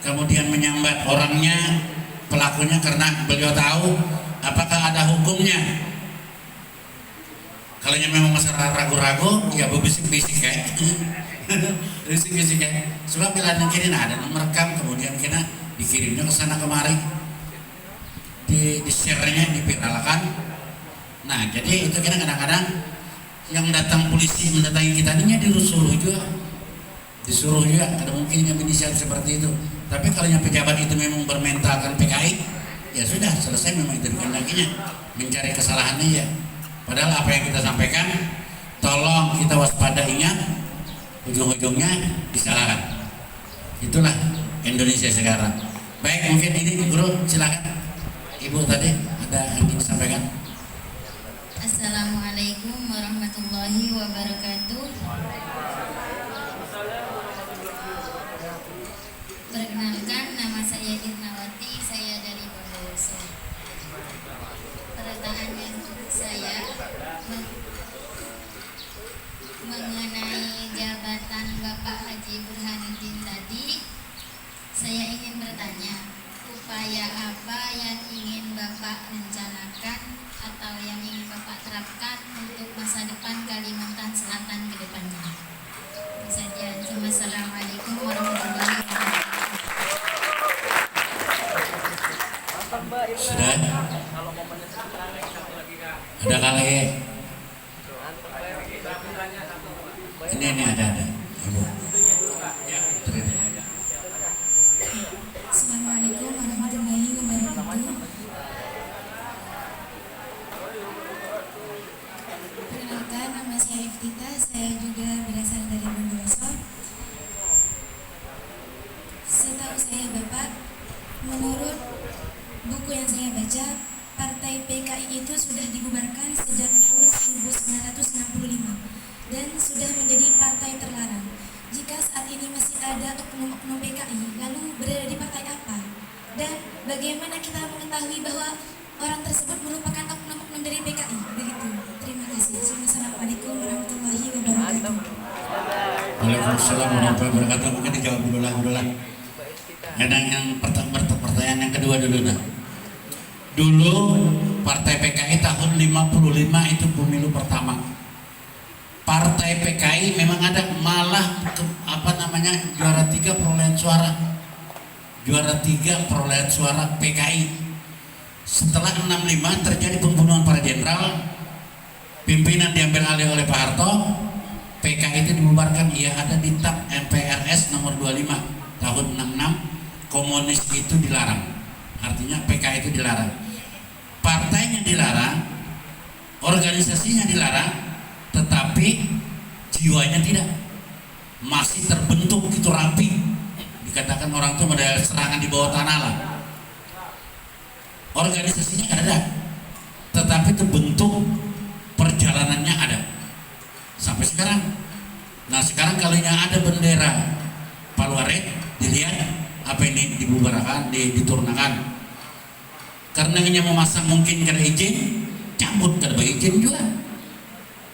kemudian menyambat orangnya, pelakunya, karena beliau tahu apakah ada hukumnya. Kalau memang masyarakat ragu-ragu, ya berbisik-bisik kayak bisik-bisik kayak. Sebab bila kiri ada merekam, kemudian kita dikirimnya ke sana kemari, di share-nya, diviralkan. Nah, jadi itu kita kadang-kadang yang datang polisi mendatangi kita ini disuruh juga, ada mungkin yang inisial seperti itu. Tapi kalau yang pejabat itu memang bermentalkan PKI, ya sudah selesai, memang itu kehendakinya, mencari kesalahannya ya. Padahal apa yang kita sampaikan, tolong kita waspada, ingat ujung-ujungnya disalahkan. Itulah Indonesia sekarang. Baik, mungkin ini guru silakan. Ibu tadi ada yang ingin disampaikan. Assalamualaikum warahmatullahi wabarakatuh. Perkenalkan, nama saya Irnawati, saya dari Bondowoso. Pertanyaan saya mengenai jabatan Bapak Haji Burhanuddin tadi. Saya ingin bertanya, upaya apa yang ingin Bapak rencanakan atau yang ingin Bapak terapkan untuk masa depan Kalimantan Selatan ke depannya? Itu saja. Assalamualaikum warahmatullahi wabarakatuh. Sudah? Ada kali ini ada Ibu. Assalamualaikum warahmatullahi wabarakatuh. Perkenalkan, nama saya Iftita, saya juga berasal dari Bondowoso. Setahu saya Bapak, menurut buku yang saya baca, Partai PKI itu sudah dibubarkan sejak tahun 1965 dan sudah menjadi partai terlarang. Jika saat ini masih ada oknum-oknum PKI, lalu berada di partai apa? Dan bagaimana kita mengetahui bahwa orang tersebut merupakan oknum-oknum dari PKI? Begitu. Terima kasih. Assalamualaikum warahmatullahi wabarakatuh. Waalaikumsalam warahmatullahi wabarakatuh. Mungkin dijawab dulu lah. Yang pertanyaan yang kedua dulu dah. Dulu Partai PKI tahun 55 itu pemilu pertama. Partai PKI memang ada, malah juara 3 perolehan suara PKI. Setelah 65 terjadi pembunuhan para jenderal, pimpinan diambil alih oleh Pak Harto, PKI itu dibubarkan. Ia ada di TAP MPRS nomor 25 tahun 66. Komunis itu dilarang, artinya PKI itu dilarang. Partainya dilarang, organisasinya dilarang, tetapi jiwanya tidak, masih terbentuk itu rapi. Dikatakan orang itu model serangan di bawah tanah lah. Organisasinya ada, tetapi terbentuk, perjalanannya ada sampai sekarang. Nah sekarang kalau yang ada bendera Paluaret, dilihat apa ini dibubarkan, diturunkan. Karena hanya memasang mungkin kada izin, cabut kada izin juga.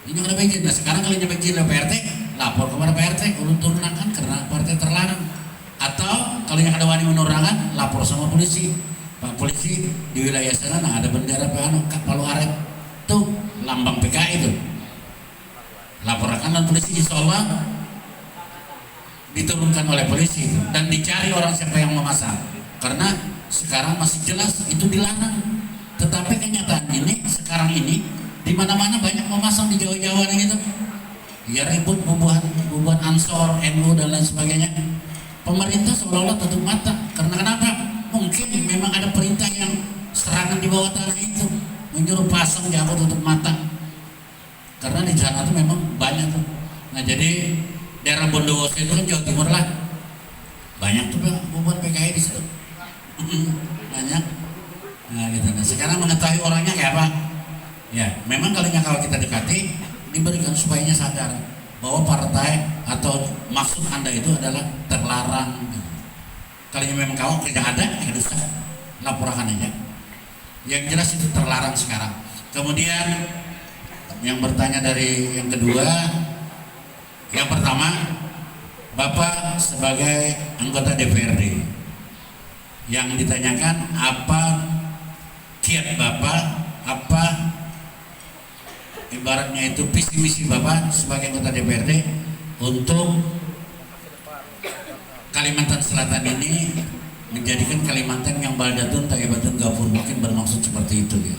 Ini kada izin. Nah sekarang kalau nyampe izin dari PRT, lapor kepada PRT, ulun turunkan karena partai terlarang. Atau kalau yang ada wani menurunkan, lapor sama polisi. Pak polisi di wilayah sana, nah ada bendera Paluaret, tuh lambang PKI itu. Laporkan dan polisi, insya Allah diturunkan oleh polisi dan dicari orang siapa yang memasang. Karena sekarang masih jelas itu dilarang. Tetapi kenyataan ini sekarang ini di mana-mana banyak memasang di Jawa-Jawa gitu. Ya ribut bubuhan Ansor, NU dan lain sebagainya. Pemerintah seolah-olah tutup mata. Karena kenapa? Mungkin memang ada perintah yang serangan di bawah tanah itu menyuruh pasang jago tutup mata. Karena di sana tuh memang banyak tuh. Nah jadi daerah Bondowoso itu kan Jawa Timur lah, banyak tuh bubuhan PKI di situ. Banyak. Nah gitu. Nah sekarang mengetahui orangnya kayak apa? Ya, memang kalau kita dekati diberikan supaya sadar bahwa partai atau maksud Anda itu adalah terlarang. Kalau memang kau tidak ada, ya usah laporkan aja. Yang jelas itu terlarang sekarang. Kemudian yang bertanya dari yang kedua, yang pertama, Bapak sebagai anggota DPRD yang ditanyakan apa kiat Bapak, apa ibaratnya itu visi misi Bapak sebagai anggota DPRD untuk Kalimantan Selatan ini menjadikan Kalimantan yang baldatun thayyibatun ghafur, mungkin bermaksud seperti itu ya.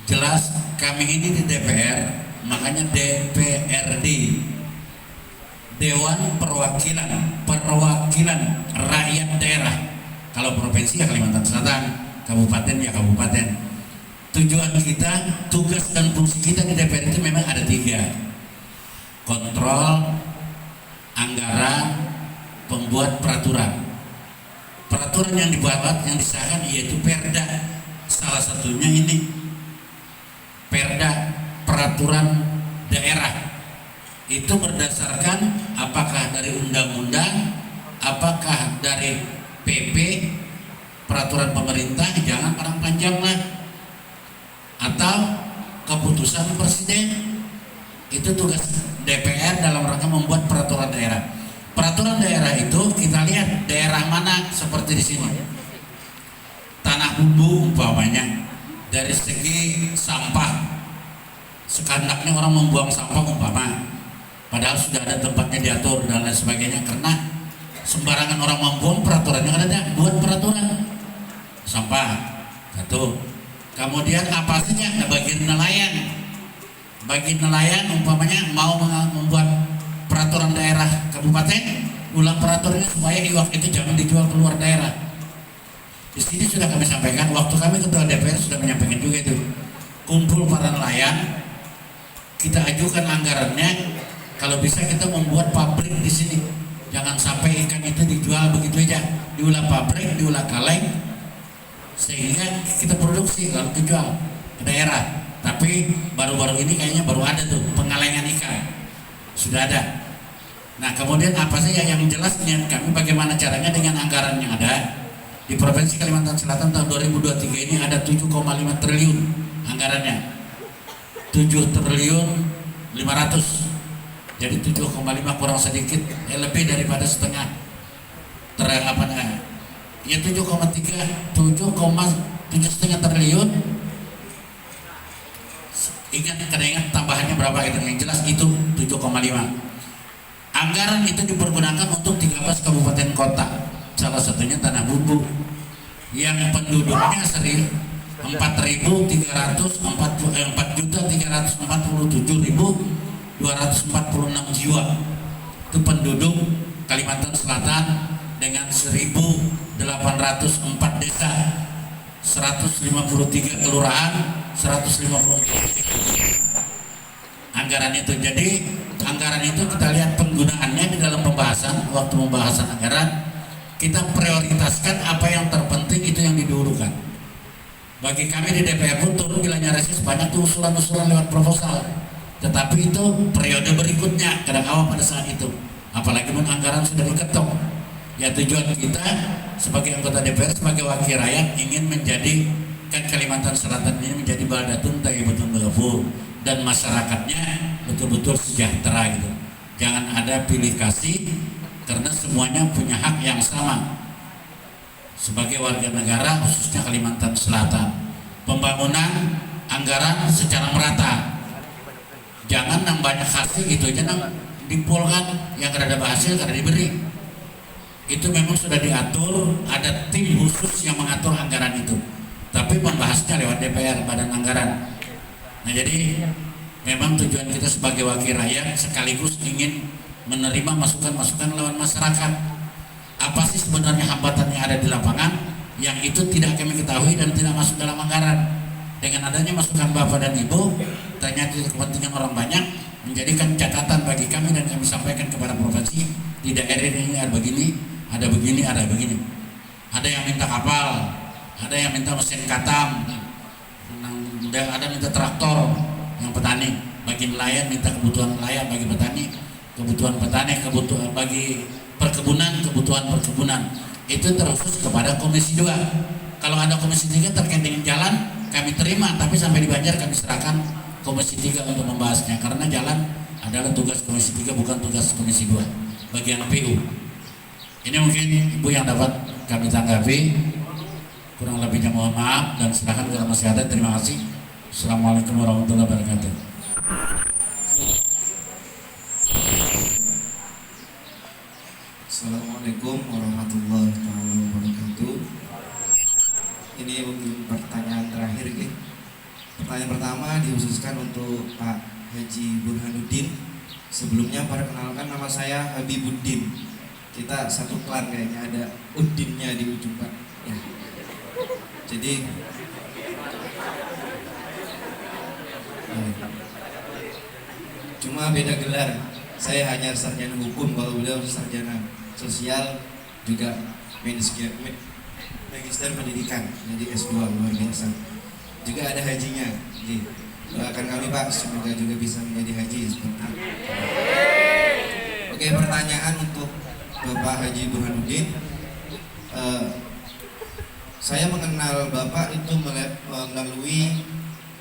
Jelas kami ini di DPR, makanya DPRD, Dewan Perwakilan Rakyat Daerah. Kalau provinsi ya Kalimantan Selatan, kabupaten ya kabupaten. Tujuan kita, tugas dan fungsi kita di DPR itu memang ada 3: kontrol, anggaran, pembuat peraturan. Peraturan yang dibuat, yang disahkan yaitu Perda. Salah satunya ini Perda Peraturan Daerah. Itu berdasarkan apakah dari undang-undang, apakah dari PP, peraturan pemerintah, jangan panjang lah, atau keputusan presiden. Itu tugas DPR dalam rangka membuat peraturan daerah. Peraturan daerah itu kita lihat daerah mana, seperti di sini Tanah Bumbu umpamanya, dari segi sampah sekandaknya orang membuang sampah umpama, padahal sudah ada tempatnya diatur dan lain sebagainya. Karena sembarangan orang membuang, peraturannya ada, buat peraturan sampah satu. Kemudian apa saja, bagi nelayan umpamanya mau membuat peraturan daerah kabupaten, ulang peraturannya supaya iwak itu jangan dijual keluar daerah. Di sini sudah kami sampaikan, waktu kami ketua DPR sudah menyampaikan juga itu. Kumpul para nelayan, kita ajukan anggarannya, kalau bisa kita membuat pabrik di sini. Jangan sampai ikan itu dijual begitu aja, diolah pabrik, diolah kaleng, sehingga kita produksi lalu dijual ke daerah. Tapi baru-baru ini kayaknya baru ada tuh pengalengan ikan, sudah ada. Nah kemudian apa saja yang jelas niat kami, bagaimana caranya dengan anggaran yang ada di Provinsi Kalimantan Selatan tahun 2023 ini ada 7,5 triliun anggarannya, 7 triliun 500, jadi 7,5 kurang sedikit, lebih daripada setengah ya 7,7,5 triliun. Ingat tambahannya berapa itu, yang jelas itu 7,5. Anggaran itu dipergunakan untuk 13 kabupaten kota, salah satunya Tanah Bumbu yang penduduknya 4.347.246 jiwa. Itu penduduk Kalimantan Selatan dengan 1.804 desa, 153 kelurahan, 150 anggaran itu. Jadi anggaran itu kita lihat penggunaannya di dalam pembahasan, waktu pembahasan anggaran kita prioritaskan apa yang terpenting, itu yang didahulukan. Bagi kami di DPR pun turun bilangnya reses banyak tuh usulan-usulan lewat proposal, tetapi itu periode berikutnya kadang awal pada saat itu, apalagi anggaran sudah diketok. Ya tujuan kita sebagai anggota DPR, sebagai wakil rakyat, ingin menjadikan Kalimantan Selatan ini menjadi baldatun thayyibatun ghafur, dan masyarakatnya betul-betul sejahtera gitu. Jangan ada pilih kasih, karena semuanya punya hak yang sama sebagai warga negara, khususnya Kalimantan Selatan. Pembangunan anggaran secara merata, jangan nang banyak hasil gitu aja nang dipolkan, yang ada hasil kada diberi. Itu memang sudah diatur, ada tim khusus yang mengatur anggaran itu, tapi membahasnya lewat DPR, Badan Anggaran. Nah jadi memang tujuan kita sebagai wakil rakyat sekaligus ingin menerima masukan-masukan lawan masyarakat. Apa sih sebenarnya hambatan yang ada di lapangan yang itu tidak kami ketahui dan tidak masuk dalam anggaran. Dengan adanya masukan Bapak dan Ibu, ternyata kepentingan orang banyak, menjadikan catatan bagi kami dan kami sampaikan kepada provinsi, di daerah ini ada begini, ada begini, ada begini. Ada yang minta kapal, ada yang minta mesin katam, ada minta traktor yang petani, bagi nelayan minta kebutuhan nelayan, bagi petani kebutuhan petani, bagi perkebunan kebutuhan perkebunan. Itu terkhusus kepada Komisi 2. Kalau ada Komisi 3 terkait dengan jalan kami terima, tapi sampai di Banjar kami serahkan Komisi 3 untuk membahasnya, karena jalan adalah tugas Komisi 3 bukan tugas Komisi 2 bagian PU. Ini mungkin Ibu yang dapat kami tanggapi, kurang lebihnya mohon maaf dan silakan kalau masih ada. Terima kasih. Assalamualaikum warahmatullahi wabarakatuh. Assalamualaikum warahmatullahi wabarakatuh. Ini mungkin pertanyaan terakhir ya. Pertanyaan pertama dikhususkan untuk Pak Haji Burhanuddin. Sebelumnya perkenalkan, nama saya Habibuddin. Kita satu klan kayaknya, ada Uddinnya di ujung Pak ya. Jadi cuma beda gelar. Saya hanya sarjana hukum, kalau beliau sarjana sosial, juga magister pendidikan, jadi S2 luar biasa. Juga ada hajinya. Jadi doakan kami Pak, semoga juga bisa menjadi haji seperti itu. Oke, pertanyaan untuk Bapak Haji Burhanuddin. Saya mengenal Bapak itu melalui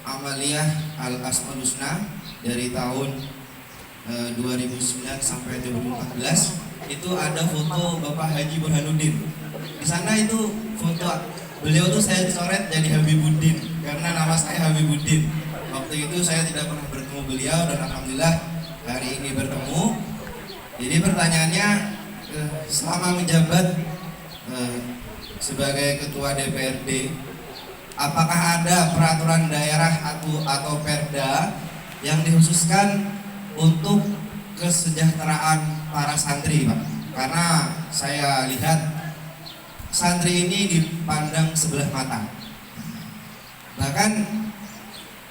Amaliyah Al-Asmaul Husna dari tahun 2009 sampai 2014. Itu ada foto Bapak Haji Burhanuddin. Di sana itu foto beliau tuh saya coret jadi Habibuddin karena nama saya Habibuddin. Waktu itu saya tidak pernah bertemu beliau dan alhamdulillah hari ini bertemu. Jadi pertanyaannya, selama menjabat sebagai ketua DPRD, apakah ada peraturan daerah atau perda yang dikhususkan untuk kesejahteraan para santri, Pak? Karena saya lihat santri ini dipandang sebelah mata. Bahkan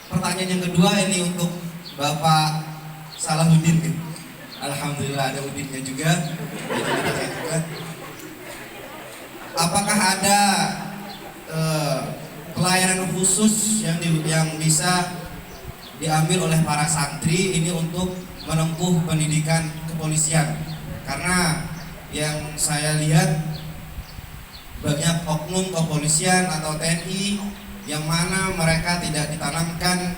pertanyaan yang kedua ini untuk Bapak Salahuddin. Alhamdulillah ada Udinnya juga. Apakah ada pelayanan khusus yang bisa diambil oleh para santri ini untuk menempuh pendidikan kepolisian? Karena yang saya lihat banyak oknum kepolisian atau TNI yang mana mereka tidak ditanamkan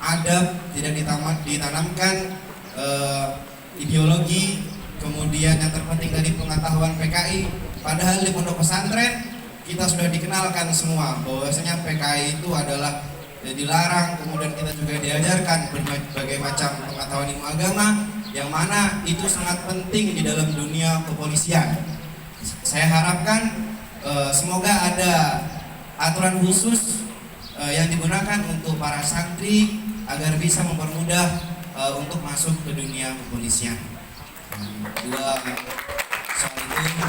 adab, tidak ditanamkan ideologi, kemudian yang terpenting dari pengetahuan PKI. Padahal di pondok pesantren kita sudah dikenalkan semua bahwasanya PKI itu adalah dilarang, kemudian kita juga diajarkan berbagai macam pengetahuan ilmu agama yang mana itu sangat penting di dalam dunia kepolisian. Saya harapkan semoga ada aturan khusus yang digunakan untuk para santri agar bisa mempermudah untuk masuk ke dunia kepolisian. Dua soal itu.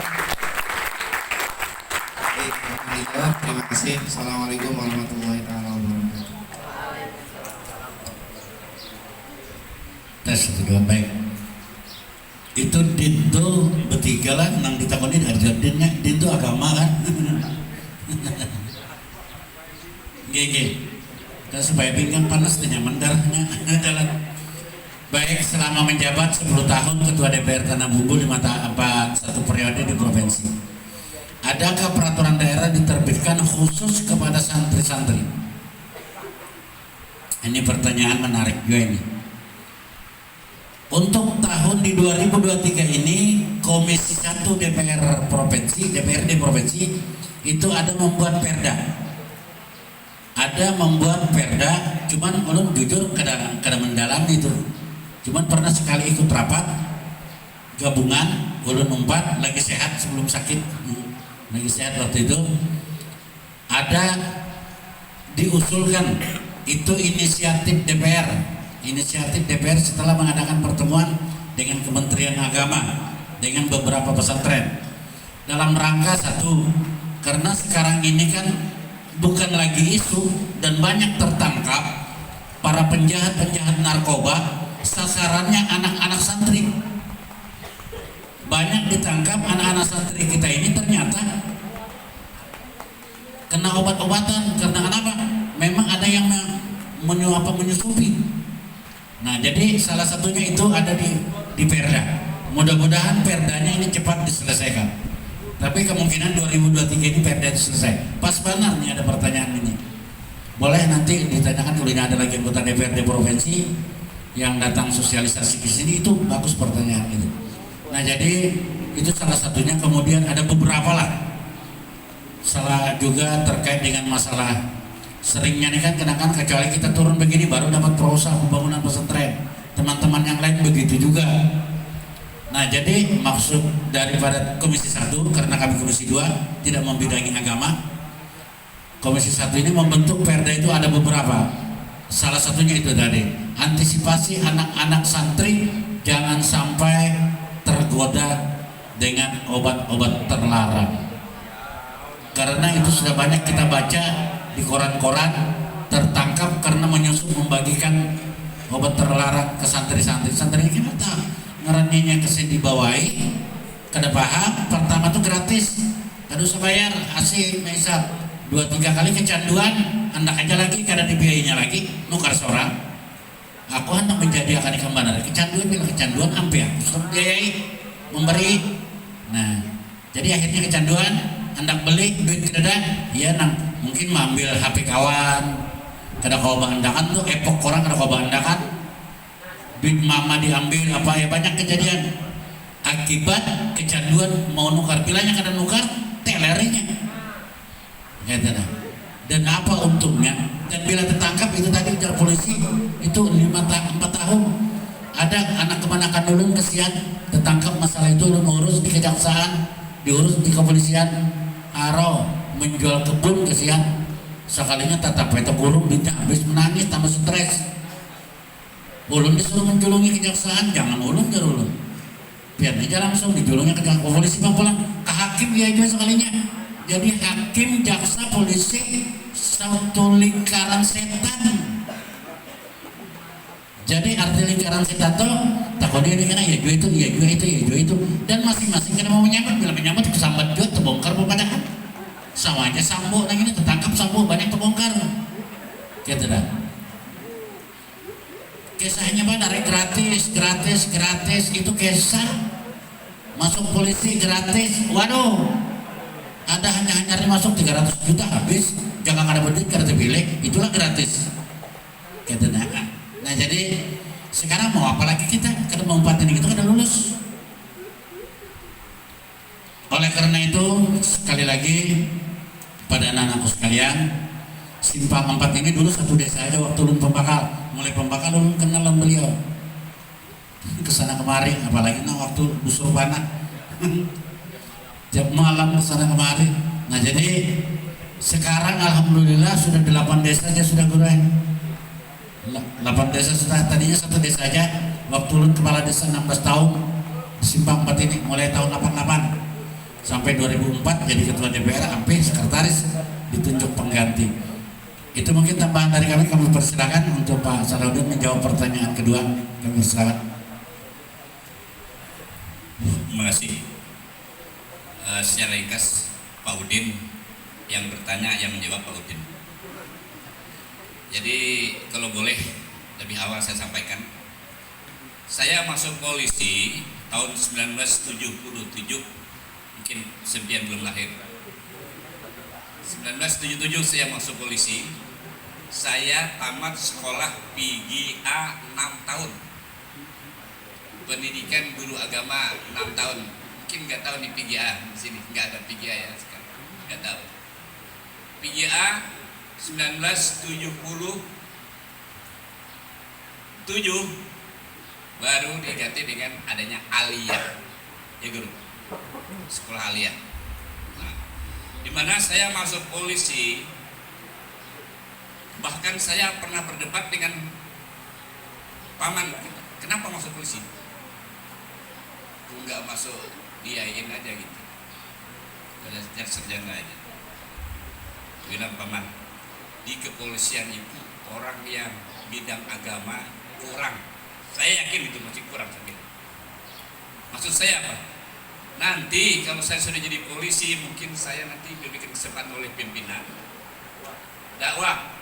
Terima kasih. Assalamualaikum warahmatullahi wabarakatuh. Tes itu baik. Itu dintu bertiga lah nang ditakonin arjadinnya dintu agama kan. GG. Dan supaya pinggang panas dan nyaman darahnya jalan. Baik, selama menjabat 10 tahun Ketua DPR Tanah Bumbu di satu periode di provinsi, adakah peraturan daerah diterbitkan khusus kepada santri-santri? Ini pertanyaan menarik juga ini. Untuk tahun di 2023 ini Komisi 1 DPRD provinsi itu ada membuat perda. Cuman ulun jujur kada mendalami itu. Cuman pernah sekali ikut rapat gabungan ulun 4 lagi sehat sebelum sakit. Lagi sehat waktu itu. Ada diusulkan itu inisiatif DPR setelah mengadakan pertemuan dengan Kementerian Agama dengan beberapa pesantren dalam rangka satu, karena sekarang ini kan bukan lagi isu dan banyak tertangkap para penjahat narkoba, sasarannya anak-anak santri. Banyak ditangkap anak-anak santri kita ini ternyata kena obat-obatan. Karena kenapa? Memang ada yang menyusupi. Nah, jadi salah satunya itu ada di Perda. Mudah-mudahan Perdanya ini cepat diselesaikan. Tapi kemungkinan 2023 ini Perda selesai. Pas benar nih ada pertanyaan ini. Boleh nanti ditanyakan kalau ini ada lagi anggota DPRD provinsi yang datang sosialisasi ke sini, itu bagus pertanyaan itu. Nah, jadi itu salah satunya. Kemudian ada beberapa lah. Salah juga terkait dengan masalah seringnya nih kan kenakan, kecuali kita turun begini baru dapat proposal pembangunan pesantren. Teman-teman yang lain begitu juga. Nah, jadi maksud daripada Komisi 1, karena kami Komisi 2 tidak membidangi agama, Komisi 1 ini membentuk Perda itu ada beberapa. Salah satunya itu tadi, antisipasi anak-anak santri jangan sampai tergoda dengan obat-obat terlarang. Karena itu sudah banyak kita baca di koran-koran, tertangkap karena menyusup membagikan obat terlarang ke santri-santri. Santri ini kita ngerenyinya kesini dibawahi, kada paham. Pertama tuh gratis, kada usah bayar, asik, misal 2-3 kali kecanduan, hendak aja lagi kada dibiayainya lagi, nukar seorang. Aku hendak menjadi akan ikan bandar, kecanduan bila kecanduan ampe aku suruh biayai, memberi. Nah, jadi akhirnya kecanduan, hendak beli duit kedada, ya nang mungkin mengambil HP kawan, kada kau bahandakan tuh epok orang kada kau bahandakan, duit mama diambil apa ya, banyak kejadian akibat kecanduan mau nukar, bilanya kada nukar telerinya, gitu nah. Dan apa untungnya? Dan bila tertangkap itu tadi ujar polisi itu 4 tahun. Ada anak kemanakan dulu kesian tertangkap masalah itu ngurus di kejaksaan, diurus di kepolisian, aro menjual kebun kesian. Sekalinya tatap itu kurung duitnya habis, menangis tambah stres. Ulun disuruh menjulungi kejaksaan, jangan ulun jar ulun. Biar aja langsung dijulungnya ke polisi bang pulang ke hakim ya juga sekalinya. Jadi hakim, jaksa, polisi satu lingkaran setan. Jadi arti lingkaran setan tuh takut dia kena ya juga itu, ya juga itu, ya juga itu. Dan masing-masing kena mau menyambut, bila menyambut kesambat juga terbongkar padahal. Sama aja Sambo yang ini tertangkap, Sambo banyak terbongkar. Gitu dah. Kisahnya benar, gratis itu kisah. Masuk polisi gratis, waduh. Ada hanya masuk 300 juta habis, jangan ada duit kada terpilih, itulah gratis. Gitu nah. Nah, jadi sekarang mau apa lagi kita? Kada mau 4 ini kita kada lulus. Oleh karena itu sekali lagi pada anak-anakku sekalian, Simpang 4 ini dulu satu desa aja waktu ulun Pembakal. Mulai Pembakal ulun kenalan beliau. Kesana kemari, apalagi waktu busur panah. Jam malam kesana kemari. Nah, jadi sekarang alhamdulillah sudah 8 desa aja sudah gurai. 8 desa sudah, tadinya 1 desa aja. Waktu ulun kepala desa 16 tahun, Simpang 4 ini mulai tahun 88 sampai 2004 jadi ketua DPR, sampai sekretaris ditunjuk pengganti. Itu mungkin tambahan dari kami persilakan untuk Pak Salahuddin menjawab pertanyaan kedua. Kami persilakan. Terima kasih. Secara ringkas Pak Udin yang bertanya, yang menjawab Pak Udin. Jadi kalau boleh lebih awal saya sampaikan, saya masuk polisi tahun 1977, mungkin Sempian belum lahir. 1977 saya masuk polisi. Saya tamat sekolah PGA 6 tahun, pendidikan guru agama 6 tahun. Mungkin nggak tahu nih PGA di sini, nggak ada PGA ya sekarang, nggak tahu. PGA 1977 baru diganti dengan adanya Aliyah, ya guru, sekolah Aliyah. Nah, dimana saya masuk polisi, bahkan saya pernah berdebat dengan paman, kenapa masuk polisi? Nggak masuk diain aja gitu, belajar sarjana aja. Bilang paman, di kepolisian itu orang yang bidang agama kurang. Saya yakin itu masih kurang. Maksud saya apa? nanti kalau saya sudah jadi polisi, mungkin saya nanti diberikan kesempatan oleh pimpinan dakwah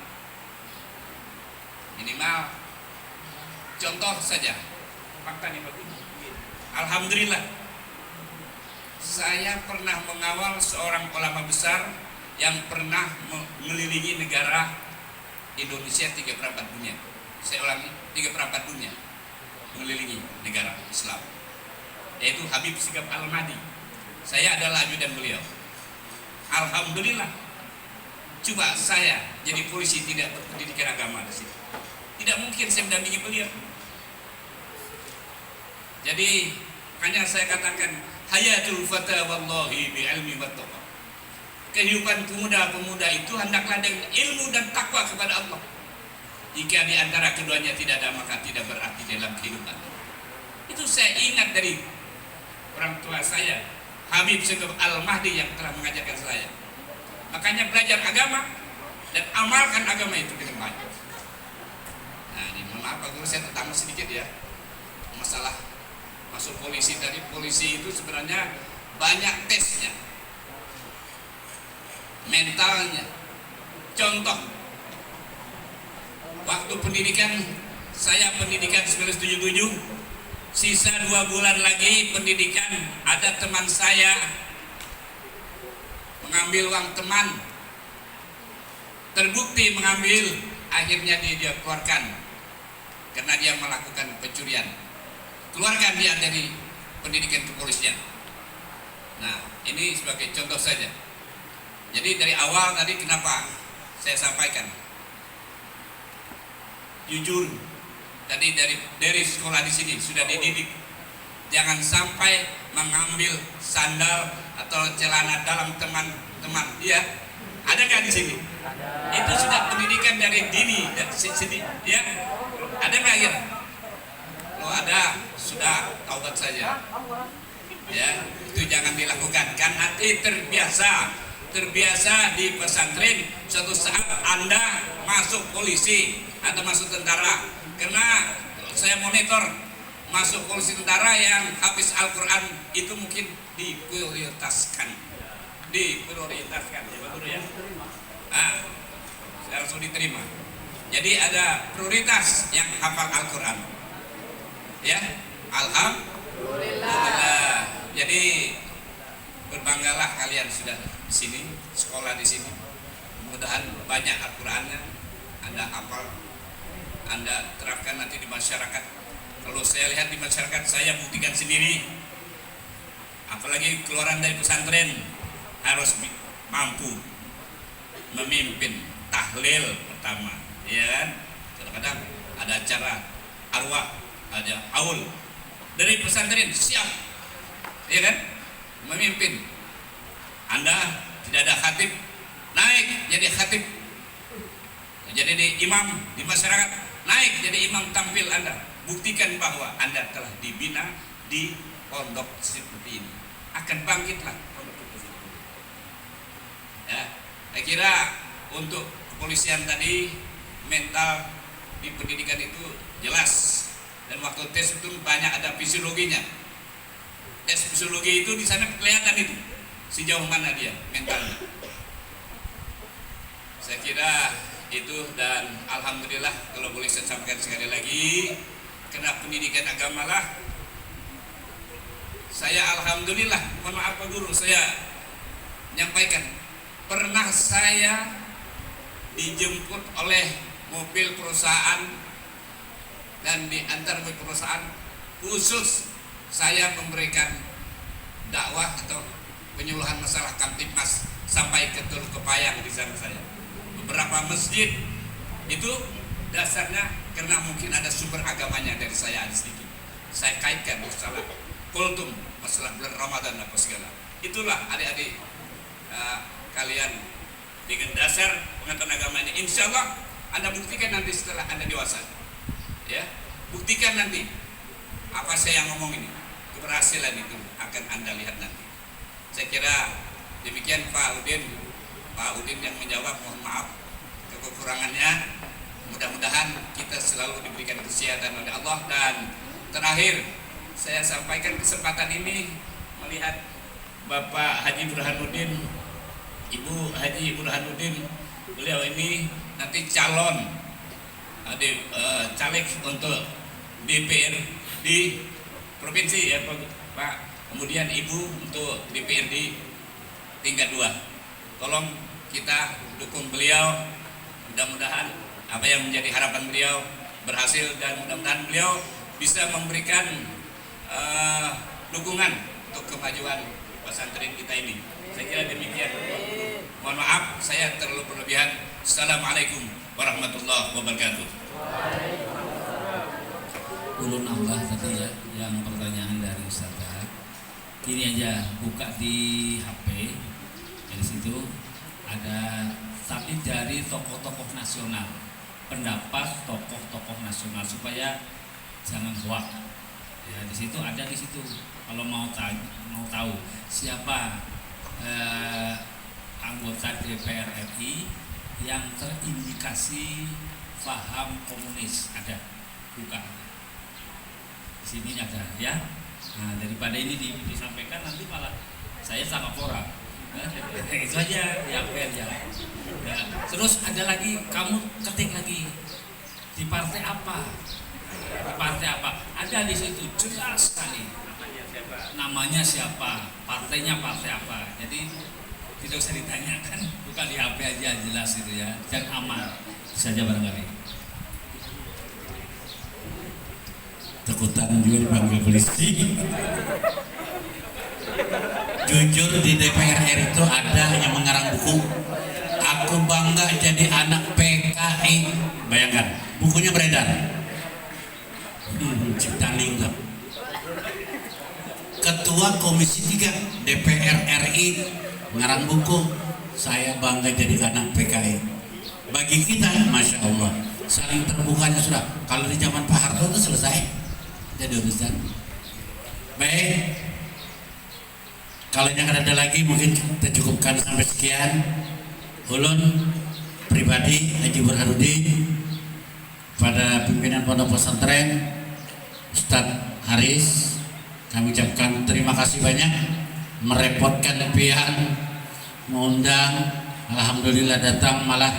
minimal. Contoh saja, faktanya begini. Alhamdulillah, saya pernah mengawal seorang ulama besar yang pernah mengelilingi negara Indonesia 3/4 dunia. Saya ulangi, 3/4 dunia mengelilingi negara Islam, yaitu Habib Sigap Al-Mahdi. Saya adalah ajudan beliau. Alhamdulillah, coba saya jadi polisi tidak berpendidikan agama di sini, tidak mungkin saya mendampingi beliau. Jadi hanya saya katakan hayatul fata wallahi bi ilmi wat taqwa. Kehidupan pemuda-pemuda itu hendaklah dengan ilmu dan takwa kepada Allah. Jika di antara keduanya tidak ada, maka tidak berarti dalam kehidupan. Itu saya ingat dari orang tua saya, Habib Sigap Al-Mahdi, yang telah mengajarkan saya. Makanya belajar agama dan amalkan agama itu dengan baik. Nah, ini mohon maaf Pak Guru, saya tertamu sedikit ya. Masalah masuk polisi tadi, polisi itu sebenarnya banyak tesnya, mentalnya. Contoh, waktu pendidikan, saya pendidikan 1977, sisa 2 bulan lagi pendidikan, ada teman saya mengambil uang teman, terbukti mengambil, akhirnya dia keluarkan karena dia melakukan pencurian. Keluarkan dia dari pendidikan kepolisian. Nah, ini sebagai contoh saja. Jadi dari awal tadi kenapa saya sampaikan jujur, tadi dari sekolah di sini sudah dididik jangan sampai mengambil sandal atau celana dalam teman-teman. Ya, ada nggak di sini? Itu sudah pendidikan dari dini, ya. Ada nggak ya? Kalau ada, sudah taubat saja. Ya, itu jangan dilakukan. Kan nanti terbiasa di pesantren, suatu saat Anda masuk polisi atau masuk tentara. Karena saya monitor masuk polisi tentara yang habis Al-Quran itu mungkin diprioritaskan, ya betul ya. Langsung diterima. Jadi ada prioritas yang hafal Al-Quran. Ya, alhamdulillah. Jadi berbanggalah kalian sudah di sini, sekolah di sini. Mudah-mudahan banyak Al-Qurannya Anda hafal, Anda terapkan nanti di masyarakat. Kalau saya lihat di masyarakat, saya buktikan sendiri. Apalagi keluaran dari pesantren harus mampu memimpin tahlil pertama, ya kan? Kadang-kadang ada acara arwah, ada aul dari pesantren siap, ya kan? Memimpin. Anda tidak ada khatib, naik jadi khatib, jadi imam di masyarakat, naik jadi imam tampil. Anda buktikan bahwa Anda telah dibina di pondok seperti ini, akan bangkitlah pondok itu. Ya, saya kira untuk kepolisian tadi mental di pendidikan itu jelas, dan waktu tes itu banyak ada fisiologinya. Tes fisiologi itu di sana kelihatan itu sejauh mana dia mentalnya. Saya kira itu, dan alhamdulillah kalau boleh saya sampaikan sekali lagi, kena pendidikan agama lah. Saya alhamdulillah, mohon maaf Pak Guru, saya menyampaikan, pernah saya dijemput oleh mobil perusahaan dan diantar mobil perusahaan khusus saya memberikan dakwah atau penyuluhan masalah Kamtibmas sampai ke Teluk Kepayang di sana saya. Beberapa masjid itu dasarnya karena mungkin ada sumber agamanya dari saya ada sedikit. Saya kaitkan masalah kultum, masalah bulan Ramadan apa segala. Itulah adik-adik kalian dengan dasar pengetahuan agama ini, insya Allah Anda buktikan nanti setelah Anda dewasa. Ya, buktikan nanti apa saya yang ngomong ini, keberhasilan itu akan Anda lihat nanti. Saya kira demikian Pak Udin yang menjawab, mohon maaf kekurangannya. Mudah-mudahan kita selalu diberikan kesehatan oleh Allah. Dan terakhir saya sampaikan kesempatan ini melihat Bapak Haji Burhanuddin, Ibu Haji Burhanuddin, beliau ini nanti calon caleg untuk DPR di provinsi ya Pak. Kemudian Ibu untuk DPRD tingkat 2. Tolong kita dukung beliau. Mudah-mudahan apa yang menjadi harapan beliau berhasil dan mudah-mudahan beliau bisa memberikan dukungan untuk kemajuan pesantren kita ini. Saya kira demikian. Mohon maaf saya terlalu berlebihan. Assalamualaikum warahmatullahi wabarakatuh. Ulun Allah tadi ya, yang pertanyaan dari Ustaz. Gini aja, buka di HP, dari situ ada, tapi dari tokoh-tokoh nasional, pendapat tokoh-tokoh nasional supaya jangan hoak. Ya, di situ ada di situ. Kalau mau tahu siapa anggota DPR RI yang terindikasi paham komunis, ada, buka. Di sini ada ya. Nah, daripada ini disampaikan nanti malah saya sama Pora. Itu aja di HP aja. Ya. Terus ada lagi, kamu ketik lagi di partai apa? Di partai apa? Ada di situ jelas sekali. Namanya siapa? Partainya partai apa? Jadi tidak usah ditanyakan, bukan di HP aja jelas itu ya. Dan aman saja barangkali. Takutan juga dipanggil polisi. Jujur di DPR RI itu ada yang mengarang buku Aku Bangga Jadi Anak PKI. Bayangkan, bukunya beredar. Ciptaan lingkap. Ketua Komisi 3 DPR RI mengarang buku Saya Bangga Jadi Anak PKI. Bagi kita, Masya Allah, saling terbukanya sudah. Kalau di zaman Pak Harto itu selesai jadi urusan. Baik, kalau yang ada lagi mungkin kita cukupkan sampai sekian. Ulun pribadi Haji Burhanuddin pada pimpinan Pondok Pesantren Ustadz Haris, kami ucapkan terima kasih banyak, merepotkan pihak mengundang. Alhamdulillah datang, malah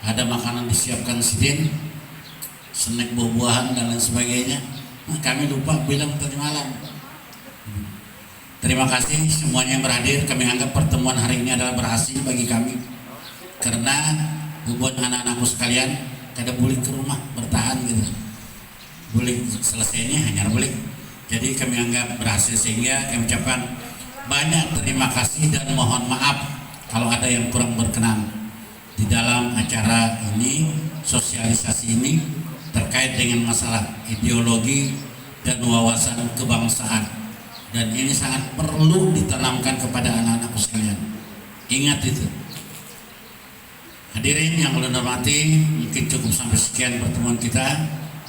ada makanan disiapkan sidin, snack buah-buahan dan lain sebagainya. Kami lupa bilang tadi malam. Terima kasih semuanya yang berhadir. Kami anggap pertemuan hari ini adalah berhasil bagi kami, karena buat anak-anakku sekalian kada boleh ke rumah bertahan gitu. Boleh selesainya hanya boleh. Jadi kami anggap berhasil, sehingga kami ucapkan banyak terima kasih dan mohon maaf kalau ada yang kurang berkenan di dalam acara ini, sosialisasi ini terkait dengan masalah ideologi dan wawasan kebangsaan, dan ini sangat perlu ditanamkan kepada anak-anakku sekalian. Ingat itu. Hadirin yang ulun hormati, mungkin cukup sampai sekian pertemuan kita,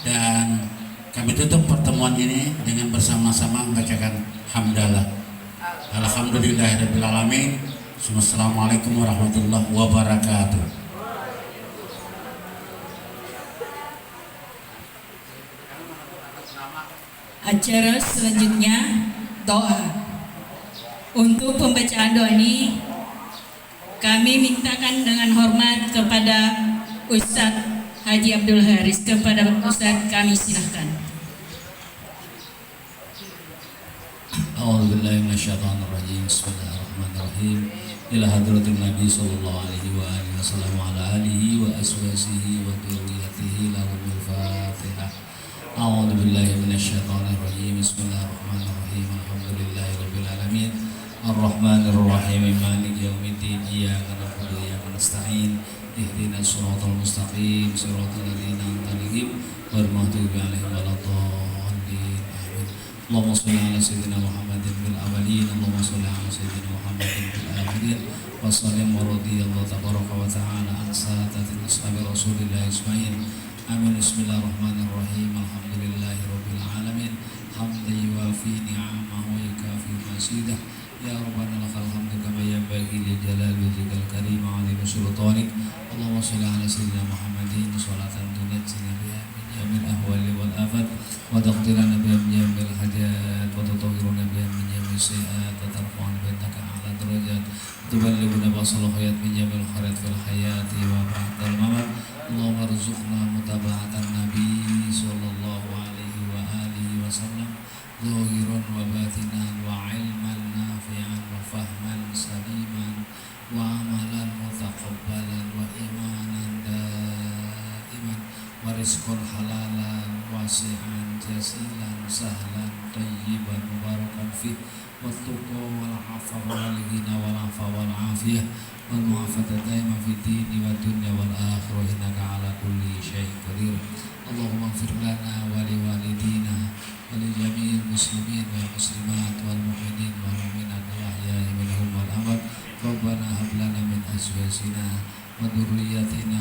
dan kami tutup pertemuan ini dengan bersama-sama membacakan hamdalah. Alhamdulillahirabbil alamin. Wassalamualaikum warahmatullahi wabarakatuh. Acara selanjutnya doa. Untuk pembacaan doa ini kami mintakan dengan hormat kepada Ustadz Haji Abdul Haris. Kepada Ustadz kami silahkan. A'udzubillahi minasyaitonirrajim. Bismillahirrahmanirrahim. Ila hadratin Nabi sallallahu alaihi wa alihi wasallam ala alihi wa aswasihi wa dzurriyyatihi lahumul Fatihah. A'udzubillahi minasyaitonirrajim. Bismillahirrahmanirrahim. Alhamdulillahirabbil alamin. Arrahmanirrahim. Maliki yaumiddin. Iyyaka na'budu wa iyyaka nasta'in. Ihdinas shiratal mustaqim. Shiratal ladzina an'amta 'alaihim ghairil maghdubi 'alaihim waladdallin. Amin. Allahumma shalli ala sayyidina Muhammadin fil awwalin. Allahumma shalli ala sayyidina Muhammadin fil akhirin. Wa sallim wa radiyallahu tabaraka wa ta'ala an sadatil ashabi Rasulillah ajma'in. Amin. Bismillahirrahmanirrahim. Alhamdulillahirabbil alamin. Hamdan yuwafi ni'amahu wa yukafi masidah. Ya Rabbana lakal hamdu kama yanbaghi li jalali wajhikal karim wa 'azimi sultanik. Allahumma shalli ala sayyidina Muhammadin sholatan tunajjina biha min jamil ahwali wal afat wa taqdirana biha min jamil hajat wa tutahhiruna biha min jamil السيئات وترفعنا بإنك أعلى الدرجات تبلغنا بأصل الخيرات من جميع الخيرات في الحياة وبعد الممات اللهم ارزقنا متابعة النبي صلى الله عليه وآله وسلم ظاهرا وباطنا وعلما نافعا وفهما سليما وعملا متقبلا وإيمانا دائما ورزقا حلالا واسعا جزيلا سهلا طيبا مباركا فيه والتقى والعفو والغنى والعفو والعافية والمعافاة دائما في الدين والدنيا والآخرة إنك على كل شيء قدير اللهم اغفر لنا ولوالدينا ولجميع المسلمين والمسلمات والمؤمنين والمؤمنات الأحياء منهم والأموات ربنا هب لنا من أزواجنا وذريتنا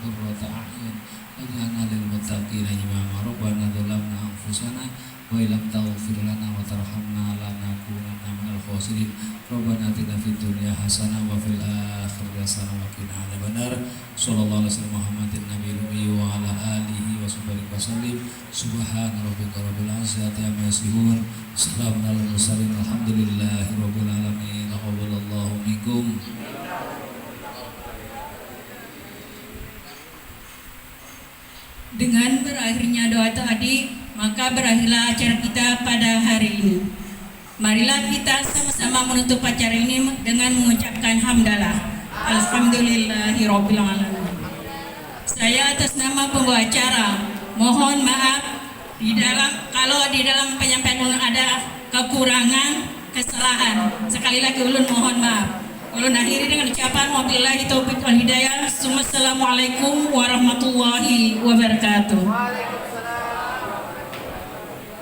قرة أعين واجعلنا للمتقين إماما ربنا ظلمنا أنفسنا وإن لم تغفر لنا وترحمنا لنكونن من الخاسرين ربنا آتنا في الدنيا حسنة وفي الآخرة حسنة وقنا عذاب النار صلى الله عليه وسلم محمد النبي الأمي وعلى آله وصحبه وسلم سبحان ربك رب العزة عما يصفون سلام على المرسلين الحمد لله رب العالمين تقبل الله منكم. Dengan berakhirnya doa tadi, maka berakhirlah acara kita pada hari ini. Marilah kita sama-sama menutup acara ini dengan mengucapkan hamdalah. Alhamdulillahirabbil alamin. Saya atas nama pembawa acara mohon maaf kalau di dalam penyampaian ulun ada kekurangan, kesalahan. Sekali lagi ulun mohon maaf. Ulun akhiri dengan ucapan wabillahi taufiq wal hidayah. Assalamualaikum warahmatullahi wabarakatuh.